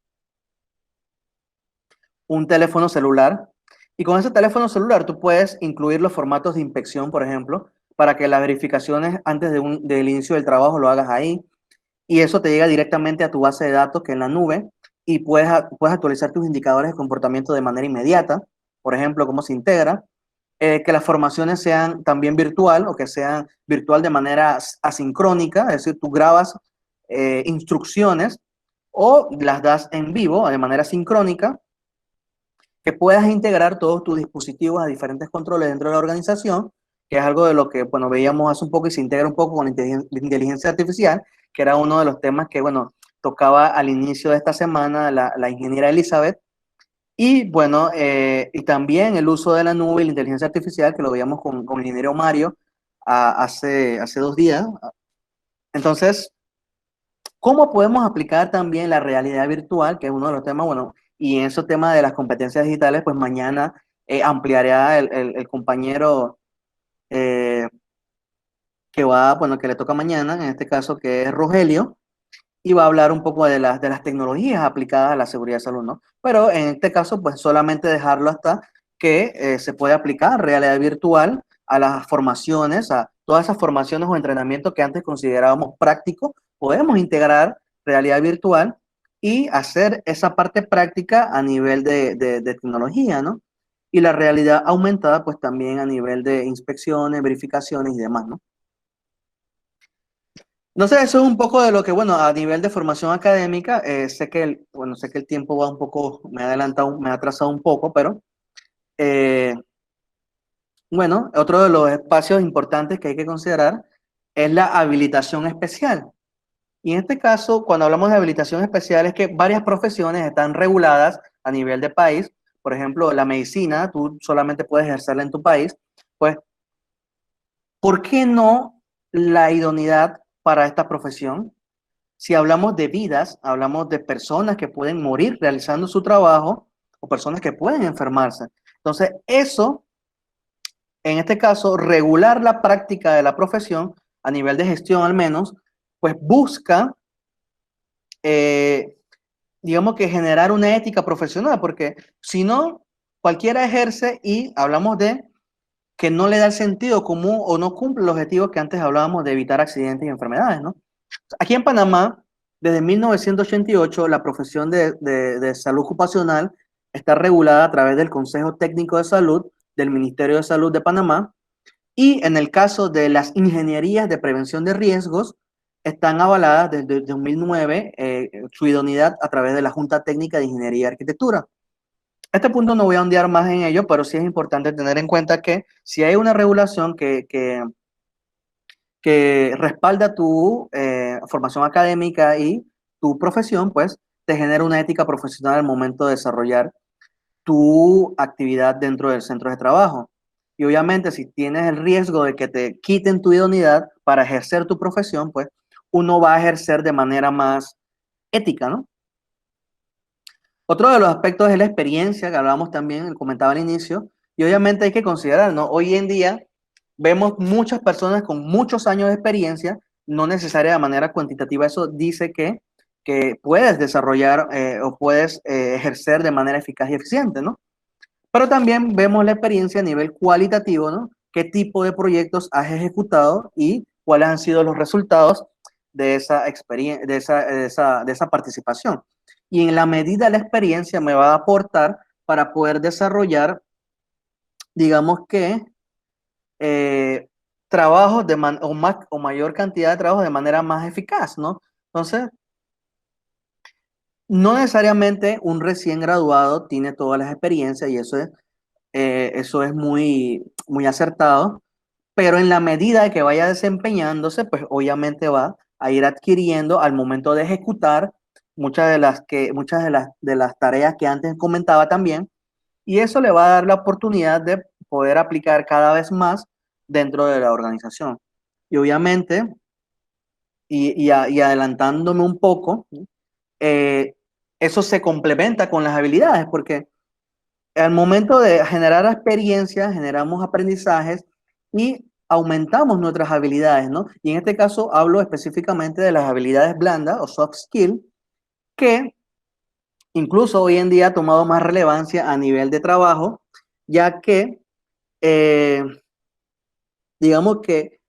teléfono celular, y con ese teléfono celular tú puedes incluir los formatos de inspección, por ejemplo, para que las verificaciones antes del inicio del trabajo lo hagas ahí, y eso te llega directamente a tu base de datos que es en la nube, y puedes actualizar tus indicadores de comportamiento de manera inmediata, por ejemplo, cómo se integra, que las formaciones sean también virtual o que sean virtual de manera asincrónica, es decir, tú grabas instrucciones o las das en vivo de manera sincrónica, que puedas integrar todos tus dispositivos a diferentes controles dentro de la organización, que es algo de lo que, bueno, veíamos hace un poco y se integra un poco con la inteligencia artificial, que era uno de los temas que, bueno, tocaba al inicio de esta semana la ingeniera Elizabeth. Y bueno, y también el uso de la nube y la inteligencia artificial, que lo veíamos con el ingeniero Mario hace 2 días. Entonces, ¿cómo podemos aplicar también la realidad virtual, que es uno de los temas, bueno, y en esos temas de las competencias digitales, pues mañana ampliará el compañero eh, bueno, que le toca mañana, en este caso que es Rogelio, y va a hablar un poco de las tecnologías aplicadas a la seguridad de salud, ¿no? Pero en este caso, pues solamente dejarlo hasta que se puede aplicar realidad virtual a las formaciones, a todas esas formaciones o entrenamientos que antes considerábamos prácticos, podemos integrar realidad virtual y hacer esa parte práctica a nivel de tecnología, ¿no? Y la realidad aumentada, pues también a nivel de inspecciones, verificaciones y demás, ¿no? No sé, eso es un poco de lo que, bueno, a nivel de formación académica, sé que el tiempo va un poco, me ha adelantado, me ha atrasado un poco, pero eh, bueno, otro de los espacios importantes que hay que considerar es la habilitación especial. Y en este caso, cuando hablamos de habilitación especial, es que varias profesiones están reguladas a nivel de país. Por ejemplo, la medicina, tú solamente puedes ejercerla en tu país. Pues, ¿por qué no la idoneidad para esta profesión? Si hablamos de vidas, hablamos de personas que pueden morir realizando su trabajo o personas que pueden enfermarse. Entonces, eso, en este caso, regular la práctica de la profesión a nivel de gestión al menos, pues busca, eh, digamos que generar una ética profesional, porque si no, cualquiera ejerce y hablamos de que no le da el sentido común o no cumple los objetivos que antes hablábamos de evitar accidentes y enfermedades, ¿no? Aquí en Panamá, desde 1988, la profesión de salud ocupacional está regulada a través del Consejo Técnico de Salud del Ministerio de Salud de Panamá, y en el caso de las ingenierías de prevención de riesgos, están avaladas desde 2009 su idoneidad a través de la Junta Técnica de Ingeniería y Arquitectura. A este punto no voy a ondear más en ello, pero sí es importante tener en cuenta que si hay una regulación que respalda tu formación académica y tu profesión, pues te genera una ética profesional al momento de desarrollar tu actividad dentro del centro de trabajo. Y obviamente si tienes el riesgo de que te quiten tu idoneidad para ejercer tu profesión, pues uno va a ejercer de manera más ética, ¿no? Otro de los aspectos es la experiencia, que hablábamos también, comentaba al inicio, y obviamente hay que considerar, ¿no? Hoy en día vemos muchas personas con muchos años de experiencia, no necesaria de manera cuantitativa, eso dice que puedes desarrollar o puedes ejercer de manera eficaz y eficiente, ¿no? Pero también vemos la experiencia a nivel cualitativo, ¿no? ¿Qué tipo de proyectos has ejecutado y cuáles han sido los resultados de esa experiencia, de esa participación? Y en la medida de la experiencia me va a aportar para poder desarrollar, digamos que, eh, trabajos o mayor cantidad de trabajos de manera más eficaz, ¿no? Entonces, no necesariamente un recién graduado tiene todas las experiencias y eso es eso es muy acertado, pero en la medida que vaya desempeñándose, pues obviamente va a ir adquiriendo al momento de ejecutar muchas de las tareas que antes comentaba también, y eso le va a dar la oportunidad de poder aplicar cada vez más dentro de la organización. Y obviamente, y adelantándome un poco, eh, eso se complementa con las habilidades, porque al momento de generar experiencias, generamos aprendizajes y aumentamos nuestras habilidades, ¿no? Y en este caso hablo específicamente de las habilidades blandas o soft skills, que incluso hoy en día ha tomado más relevancia a nivel de trabajo, ya que eh, digamos que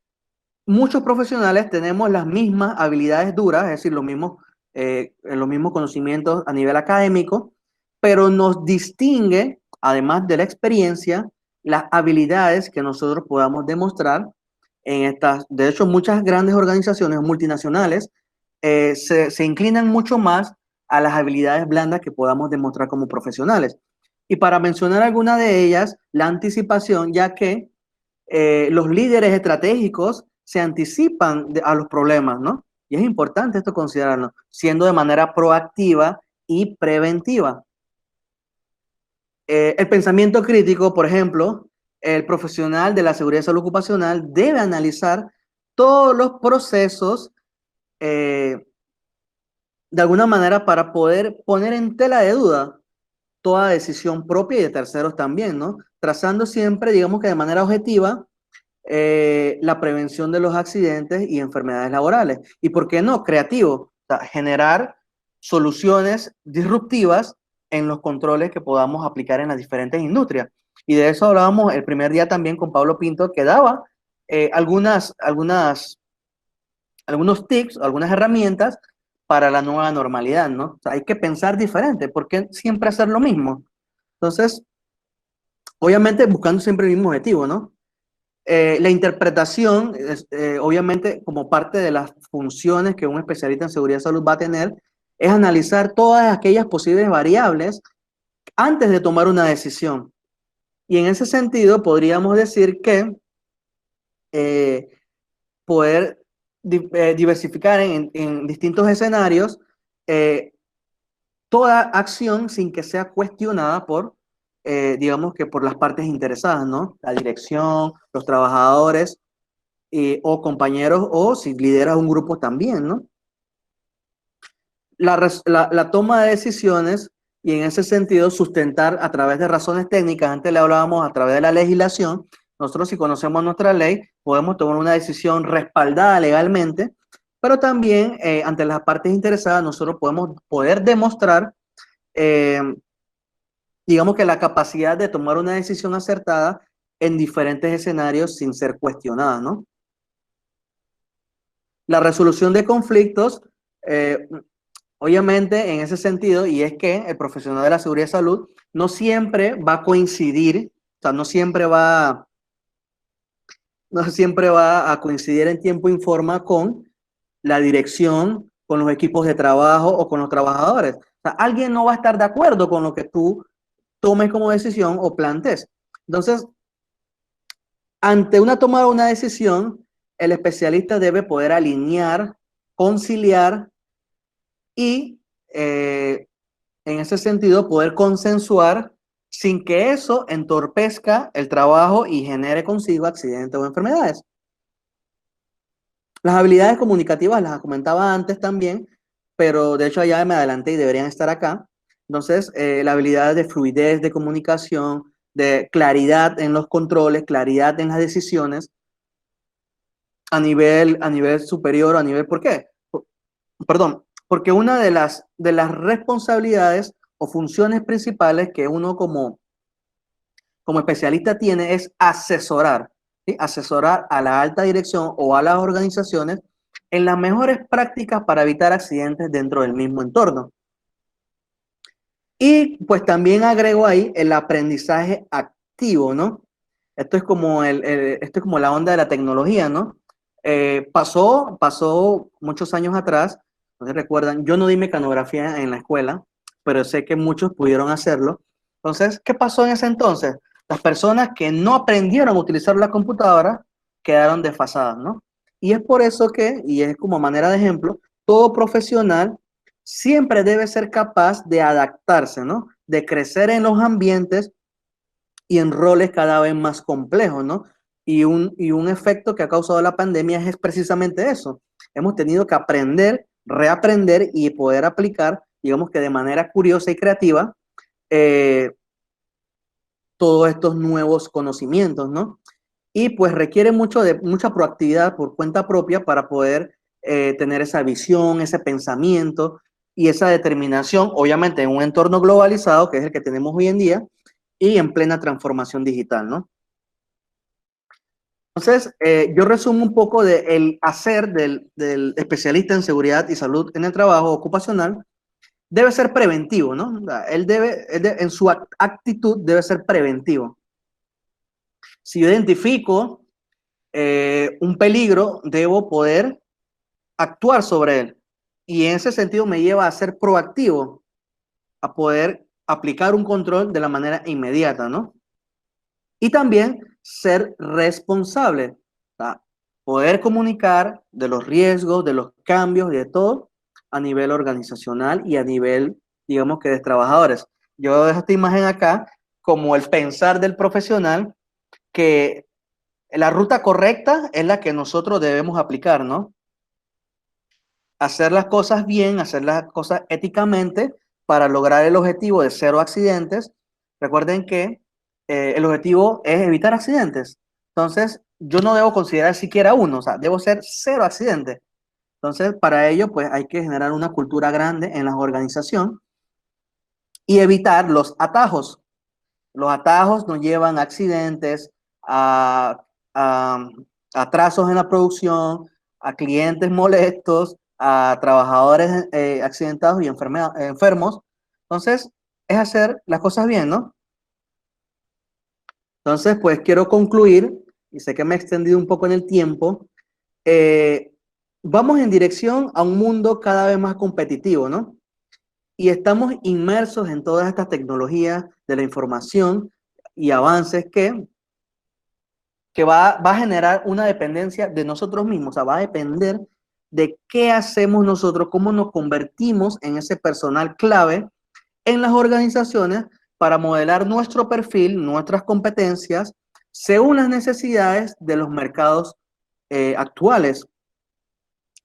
muchos profesionales tenemos las mismas habilidades duras, es decir, los mismos conocimientos a nivel académico, pero nos distingue, además de la experiencia, las habilidades que nosotros podamos demostrar en estas. De hecho, muchas grandes organizaciones multinacionales se inclinan mucho más a las habilidades blandas que podamos demostrar como profesionales. Y para mencionar alguna de ellas, la anticipación, ya que los líderes estratégicos se anticipan a los problemas, ¿no? Y es importante esto considerarlo, siendo de manera proactiva y preventiva. El pensamiento crítico, por ejemplo, el profesional de la seguridad y salud ocupacional debe analizar todos los procesos de alguna manera para poder poner en tela de duda toda decisión propia y de terceros también, ¿no? Trazando siempre, digamos que de manera objetiva, la prevención de los accidentes y enfermedades laborales. Y por qué no, creativo, o sea, generar soluciones disruptivas en los controles que podamos aplicar en las diferentes industrias. Y de eso hablábamos el primer día también con Pablo Pinto, que daba algunos tips, algunas herramientas para la nueva normalidad, ¿no? O sea, hay que pensar diferente, ¿por qué siempre hacer lo mismo? Entonces, obviamente buscando siempre el mismo objetivo, ¿no? La interpretación, obviamente, como parte de las funciones que un especialista en seguridad y salud va a tener, es analizar todas aquellas posibles variables antes de tomar una decisión. Y en ese sentido, podríamos decir que eh, poder diversificar en distintos escenarios toda acción sin que sea cuestionada por, digamos que por las partes interesadas, ¿no? La dirección, los trabajadores o compañeros, o si lideras un grupo también, ¿no? La toma de decisiones y en ese sentido sustentar a través de razones técnicas, antes le hablábamos a través de la legislación, nosotros si conocemos nuestra ley podemos tomar una decisión respaldada legalmente, pero también ante las partes interesadas nosotros podemos poder demostrar, eh, digamos que la capacidad de tomar una decisión acertada en diferentes escenarios sin ser cuestionada, ¿no? La resolución de conflictos, eh, obviamente en ese sentido, y es que el profesional de la seguridad y salud no siempre va a coincidir, o sea, no siempre va a coincidir en tiempo y forma con la dirección, con los equipos de trabajo o con los trabajadores. O sea, alguien no va a estar de acuerdo con lo que tú tomes como decisión o plantes. Entonces, ante una toma de una decisión, el especialista debe poder alinear, conciliar y en ese sentido poder consensuar sin que eso entorpezca el trabajo y genere consigo accidentes o enfermedades. Las habilidades comunicativas las comentaba antes también, pero de hecho ya me adelanté y deberían estar acá. Entonces, la habilidad de fluidez de comunicación, de claridad en los controles, claridad en las decisiones a nivel superior o a nivel, ¿por qué? Perdón, porque una de las responsabilidades o funciones principales que uno como especialista tiene es asesorar, ¿sí? Asesorar a la alta dirección o a las organizaciones en las mejores prácticas para evitar accidentes dentro del mismo entorno. Y pues también agrego ahí el aprendizaje activo, ¿no? Esto es como la onda de la tecnología, ¿no? Pasó muchos años atrás, no se recuerdan, yo no di mecanografía en la escuela, pero sé que muchos pudieron hacerlo. Entonces, ¿qué pasó en ese entonces? Las personas que no aprendieron a utilizar la computadora quedaron desfasadas, ¿no? Y es por eso que, y es como manera de ejemplo, todo profesional siempre debe ser capaz de adaptarse, ¿no? De crecer en los ambientes y en roles cada vez más complejos, ¿no? Y un efecto que ha causado la pandemia es precisamente eso. Hemos tenido que aprender, reaprender y poder aplicar, digamos que de manera curiosa y creativa, eh, todos estos nuevos conocimientos, ¿no? Y pues requiere mucha proactividad por cuenta propia para poder tener esa visión, ese pensamiento y esa determinación, obviamente en un entorno globalizado, que es el que tenemos hoy en día, y en plena transformación digital, ¿no? Entonces, yo resumo un poco del hacer del especialista en seguridad y salud en el trabajo ocupacional. Debe ser preventivo, ¿no? En su actitud debe ser preventivo. Si yo identifico un peligro, debo poder actuar sobre él. Y en ese sentido me lleva a ser proactivo, a poder aplicar un control de la manera inmediata, ¿no? Y también ser responsable, o sea, poder comunicar de los riesgos, de los cambios y de todo a nivel organizacional y a nivel, digamos que de trabajadores. Yo dejo esta imagen acá como el pensar del profesional, que la ruta correcta es la que nosotros debemos aplicar, ¿no? Hacer las cosas bien, hacer las cosas éticamente para lograr el objetivo de cero accidentes. Recuerden que el objetivo es evitar accidentes. Entonces, yo no debo considerar siquiera uno, o sea, debo ser cero accidentes. Entonces, para ello, pues hay que generar una cultura grande en la organización y evitar los atajos. Los atajos nos llevan a accidentes, a atrasos en la producción, a clientes molestos, a trabajadores accidentados y enfermos. Entonces, es hacer las cosas bien, ¿no? Entonces, pues quiero concluir, y sé que me he extendido un poco en el tiempo. eh, Vamos en dirección a un mundo cada vez más competitivo, ¿no? Y estamos inmersos en todas estas tecnologías de la información y avances que va a generar una dependencia de nosotros mismos, o sea, va a depender de qué hacemos nosotros, cómo nos convertimos en ese personal clave en las organizaciones para modelar nuestro perfil, nuestras competencias, según las necesidades de los mercados actuales.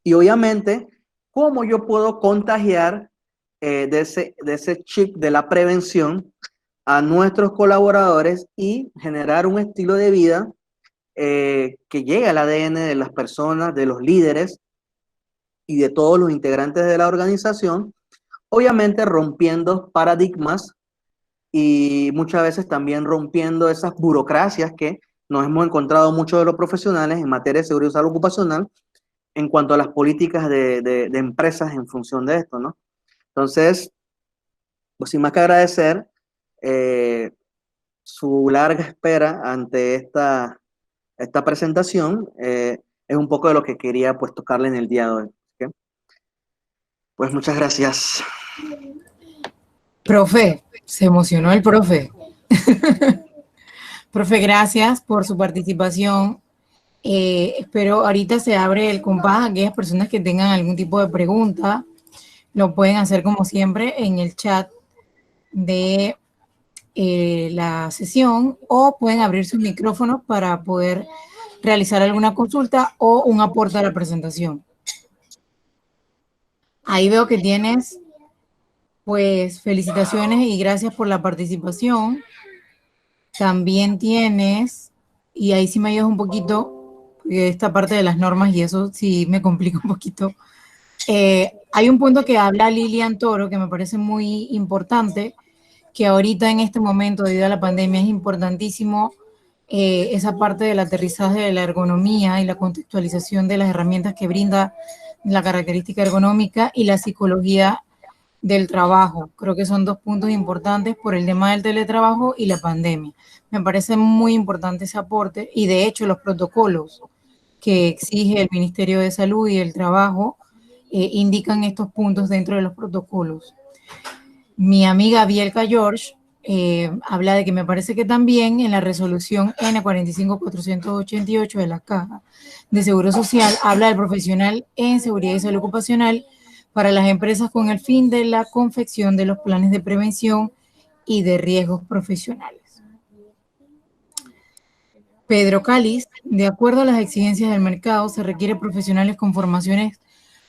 Y obviamente, cómo yo puedo contagiar de ese chip de la prevención a nuestros colaboradores y generar un estilo de vida que llegue al ADN de las personas, de los líderes y de todos los integrantes de la organización, obviamente rompiendo paradigmas y muchas veces también rompiendo esas burocracias que nos hemos encontrado muchos de los profesionales en materia de seguridad y salud ocupacional en cuanto a las políticas de empresas en función de esto, ¿no? Entonces, pues sin más que agradecer su larga espera ante esta presentación, es un poco de lo que quería pues tocarle en el día de hoy. ¿Okay? Pues muchas gracias. Profe, se emocionó el profe. Profe, gracias por su participación. Espero ahorita se abre el compás a aquellas personas que tengan algún tipo de pregunta. Lo pueden hacer como siempre en el chat de la sesión o pueden abrir sus micrófonos para poder realizar alguna consulta o un aporte a la presentación. Ahí veo que tienes, pues, felicitaciones y gracias por la participación. También tienes, y ahí sí me ayudas un poquito, esta parte de las normas y eso sí me complica un poquito. Hay un punto que habla Lilian Toro que me parece muy importante, que ahorita en este momento debido a la pandemia es importantísimo esa parte del aterrizaje de la ergonomía y la contextualización de las herramientas que brinda la característica ergonómica y la psicología del trabajo. Creo que son dos puntos importantes por el tema del teletrabajo y la pandemia. Me parece muy importante ese aporte y de hecho los protocolos que exige el Ministerio de Salud y el Trabajo indican estos puntos dentro de los protocolos. Mi amiga Bielka George habla de que me parece que también en la resolución N45488 de la Caja de Seguro Social habla del profesional en seguridad y salud ocupacional para las empresas con el fin de la confección de los planes de prevención y de riesgos profesionales. Pedro Cáliz, de acuerdo a las exigencias del mercado, se requiere profesionales con formaciones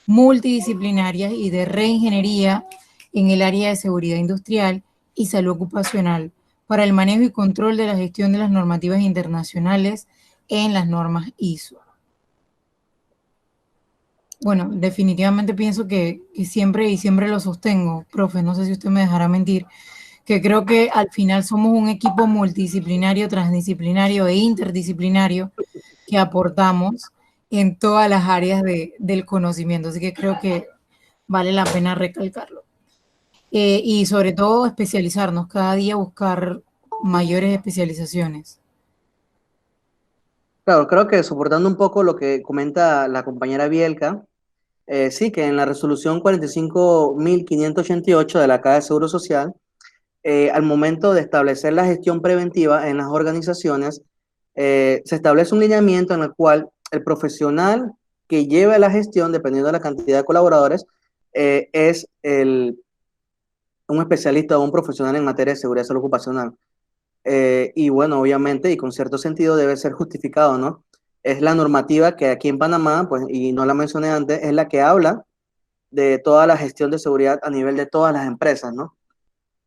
multidisciplinarias y de reingeniería en el área de seguridad industrial y salud ocupacional para el manejo y control de la gestión de las normativas internacionales en las normas ISO. Bueno, definitivamente pienso que siempre y siempre lo sostengo, profe, no sé si usted me dejará mentir, que creo que al final somos un equipo multidisciplinario, transdisciplinario e interdisciplinario que aportamos en todas las áreas del conocimiento. Así que creo que vale la pena recalcarlo. Y sobre todo especializarnos, cada día buscar mayores especializaciones. Claro, creo que soportando un poco lo que comenta la compañera Bielka, sí, que en la resolución 45.588 de la Caja de Seguro Social, al momento de establecer la gestión preventiva en las organizaciones, se establece un lineamiento en el cual el profesional que lleva la gestión, dependiendo de la cantidad de colaboradores, es un especialista o un profesional en materia de seguridad y salud ocupacional. Y bueno, obviamente, y con cierto sentido debe ser justificado, ¿no? Es la normativa que aquí en Panamá, pues, y no la mencioné antes, es la que habla de toda la gestión de seguridad a nivel de todas las empresas, ¿no?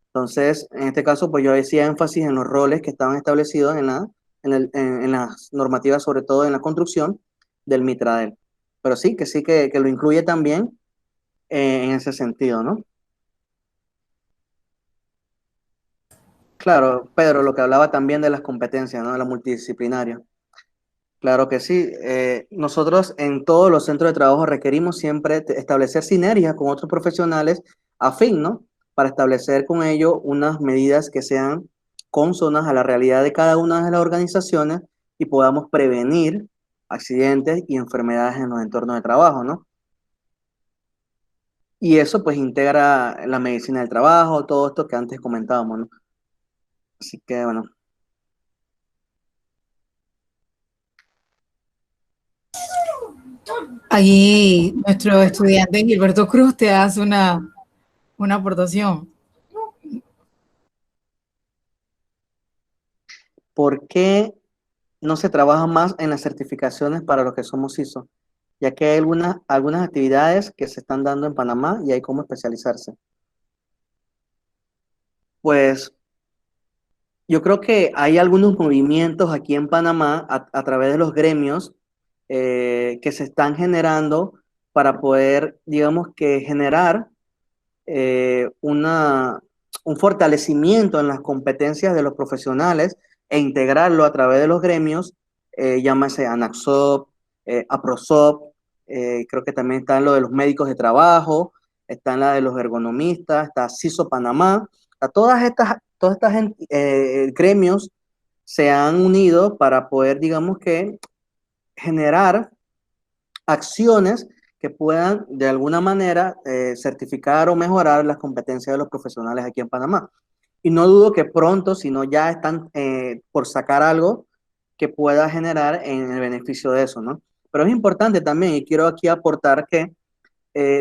Entonces, en este caso, pues yo hacía énfasis en los roles que estaban establecidos en las normativas, sobre todo en la construcción del Mitradel. Pero sí que lo incluye también en ese sentido, ¿no? Claro, Pedro, lo que hablaba también de las competencias, ¿no? De la multidisciplinaria. Claro que sí. Nosotros en todos los centros de trabajo requerimos siempre establecer sinergias con otros profesionales afín, ¿no? Para establecer con ellos unas medidas que sean cónsonas a la realidad de cada una de las organizaciones y podamos prevenir accidentes y enfermedades en los entornos de trabajo, ¿no? Y eso pues integra la medicina del trabajo, todo esto que antes comentábamos, ¿no? Así que bueno. Allí nuestro estudiante Gilberto Cruz te hace una aportación. ¿Por qué no se trabaja más en las certificaciones para los que somos ISO? Ya que hay algunas actividades que se están dando en Panamá y hay cómo especializarse. Pues yo creo que hay algunos movimientos aquí en Panamá a través de los gremios que se están generando para poder, digamos que generar eh, una, un fortalecimiento en las competencias de los profesionales e integrarlo a través de los gremios, llámese ANACSOP, APROSOP, creo que también están lo de los médicos de trabajo, están la de los ergonomistas, está CISO Panamá, a todas estas gremios se han unido para poder, digamos que, generar acciones que puedan de alguna manera certificar o mejorar las competencias de los profesionales aquí en Panamá. Y no dudo que pronto, si no ya están por sacar algo que pueda generar en el beneficio de eso, ¿no? Pero es importante también, y quiero aquí aportar que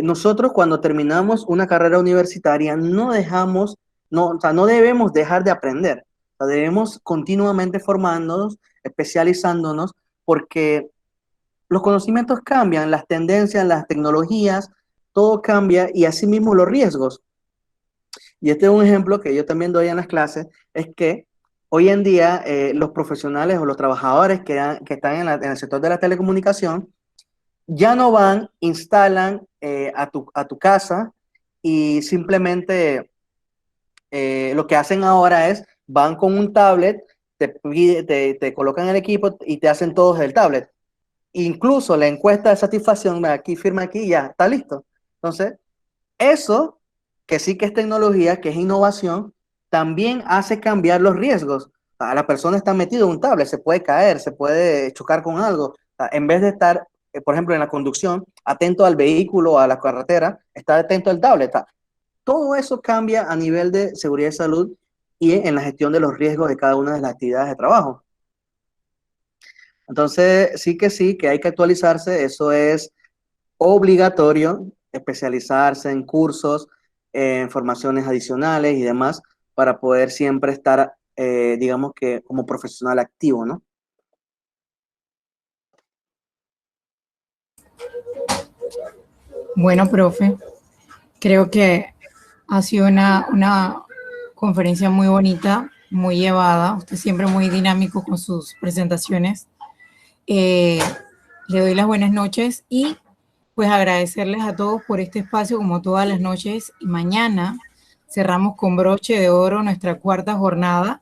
nosotros cuando terminamos una carrera universitaria no dejamos, no, o sea, no debemos dejar de aprender. O sea, debemos continuamente formándonos, especializándonos, porque los conocimientos cambian, las tendencias, las tecnologías, todo cambia y asimismo los riesgos. Y este es un ejemplo que yo también doy en las clases, es que hoy en día los profesionales o los trabajadores que están en el sector de la telecomunicación ya no van, instalan a tu casa y simplemente lo que hacen ahora es van con un tablet, te colocan el equipo y te hacen todo desde el tablet. Incluso la encuesta de satisfacción, aquí firma aquí, ya está listo. Entonces, eso, que sí que es tecnología, que es innovación, también hace cambiar los riesgos. La persona está metida en un tablet, se puede caer, se puede chocar con algo. En vez de estar, por ejemplo, en la conducción, atento al vehículo, a la carretera, está atento al tablet. Todo eso cambia a nivel de seguridad y salud y en la gestión de los riesgos de cada una de las actividades de trabajo. Entonces, sí que hay que actualizarse, eso es obligatorio, especializarse en cursos, en formaciones adicionales y demás, para poder siempre estar, digamos que como profesional activo, ¿no? Bueno, profe, creo que ha sido una conferencia muy bonita, muy llevada. Usted siempre muy dinámico con sus presentaciones. Eh, Le doy las buenas noches y pues agradecerles a todos por este espacio como todas las noches. Y mañana cerramos con broche de oro nuestra cuarta jornada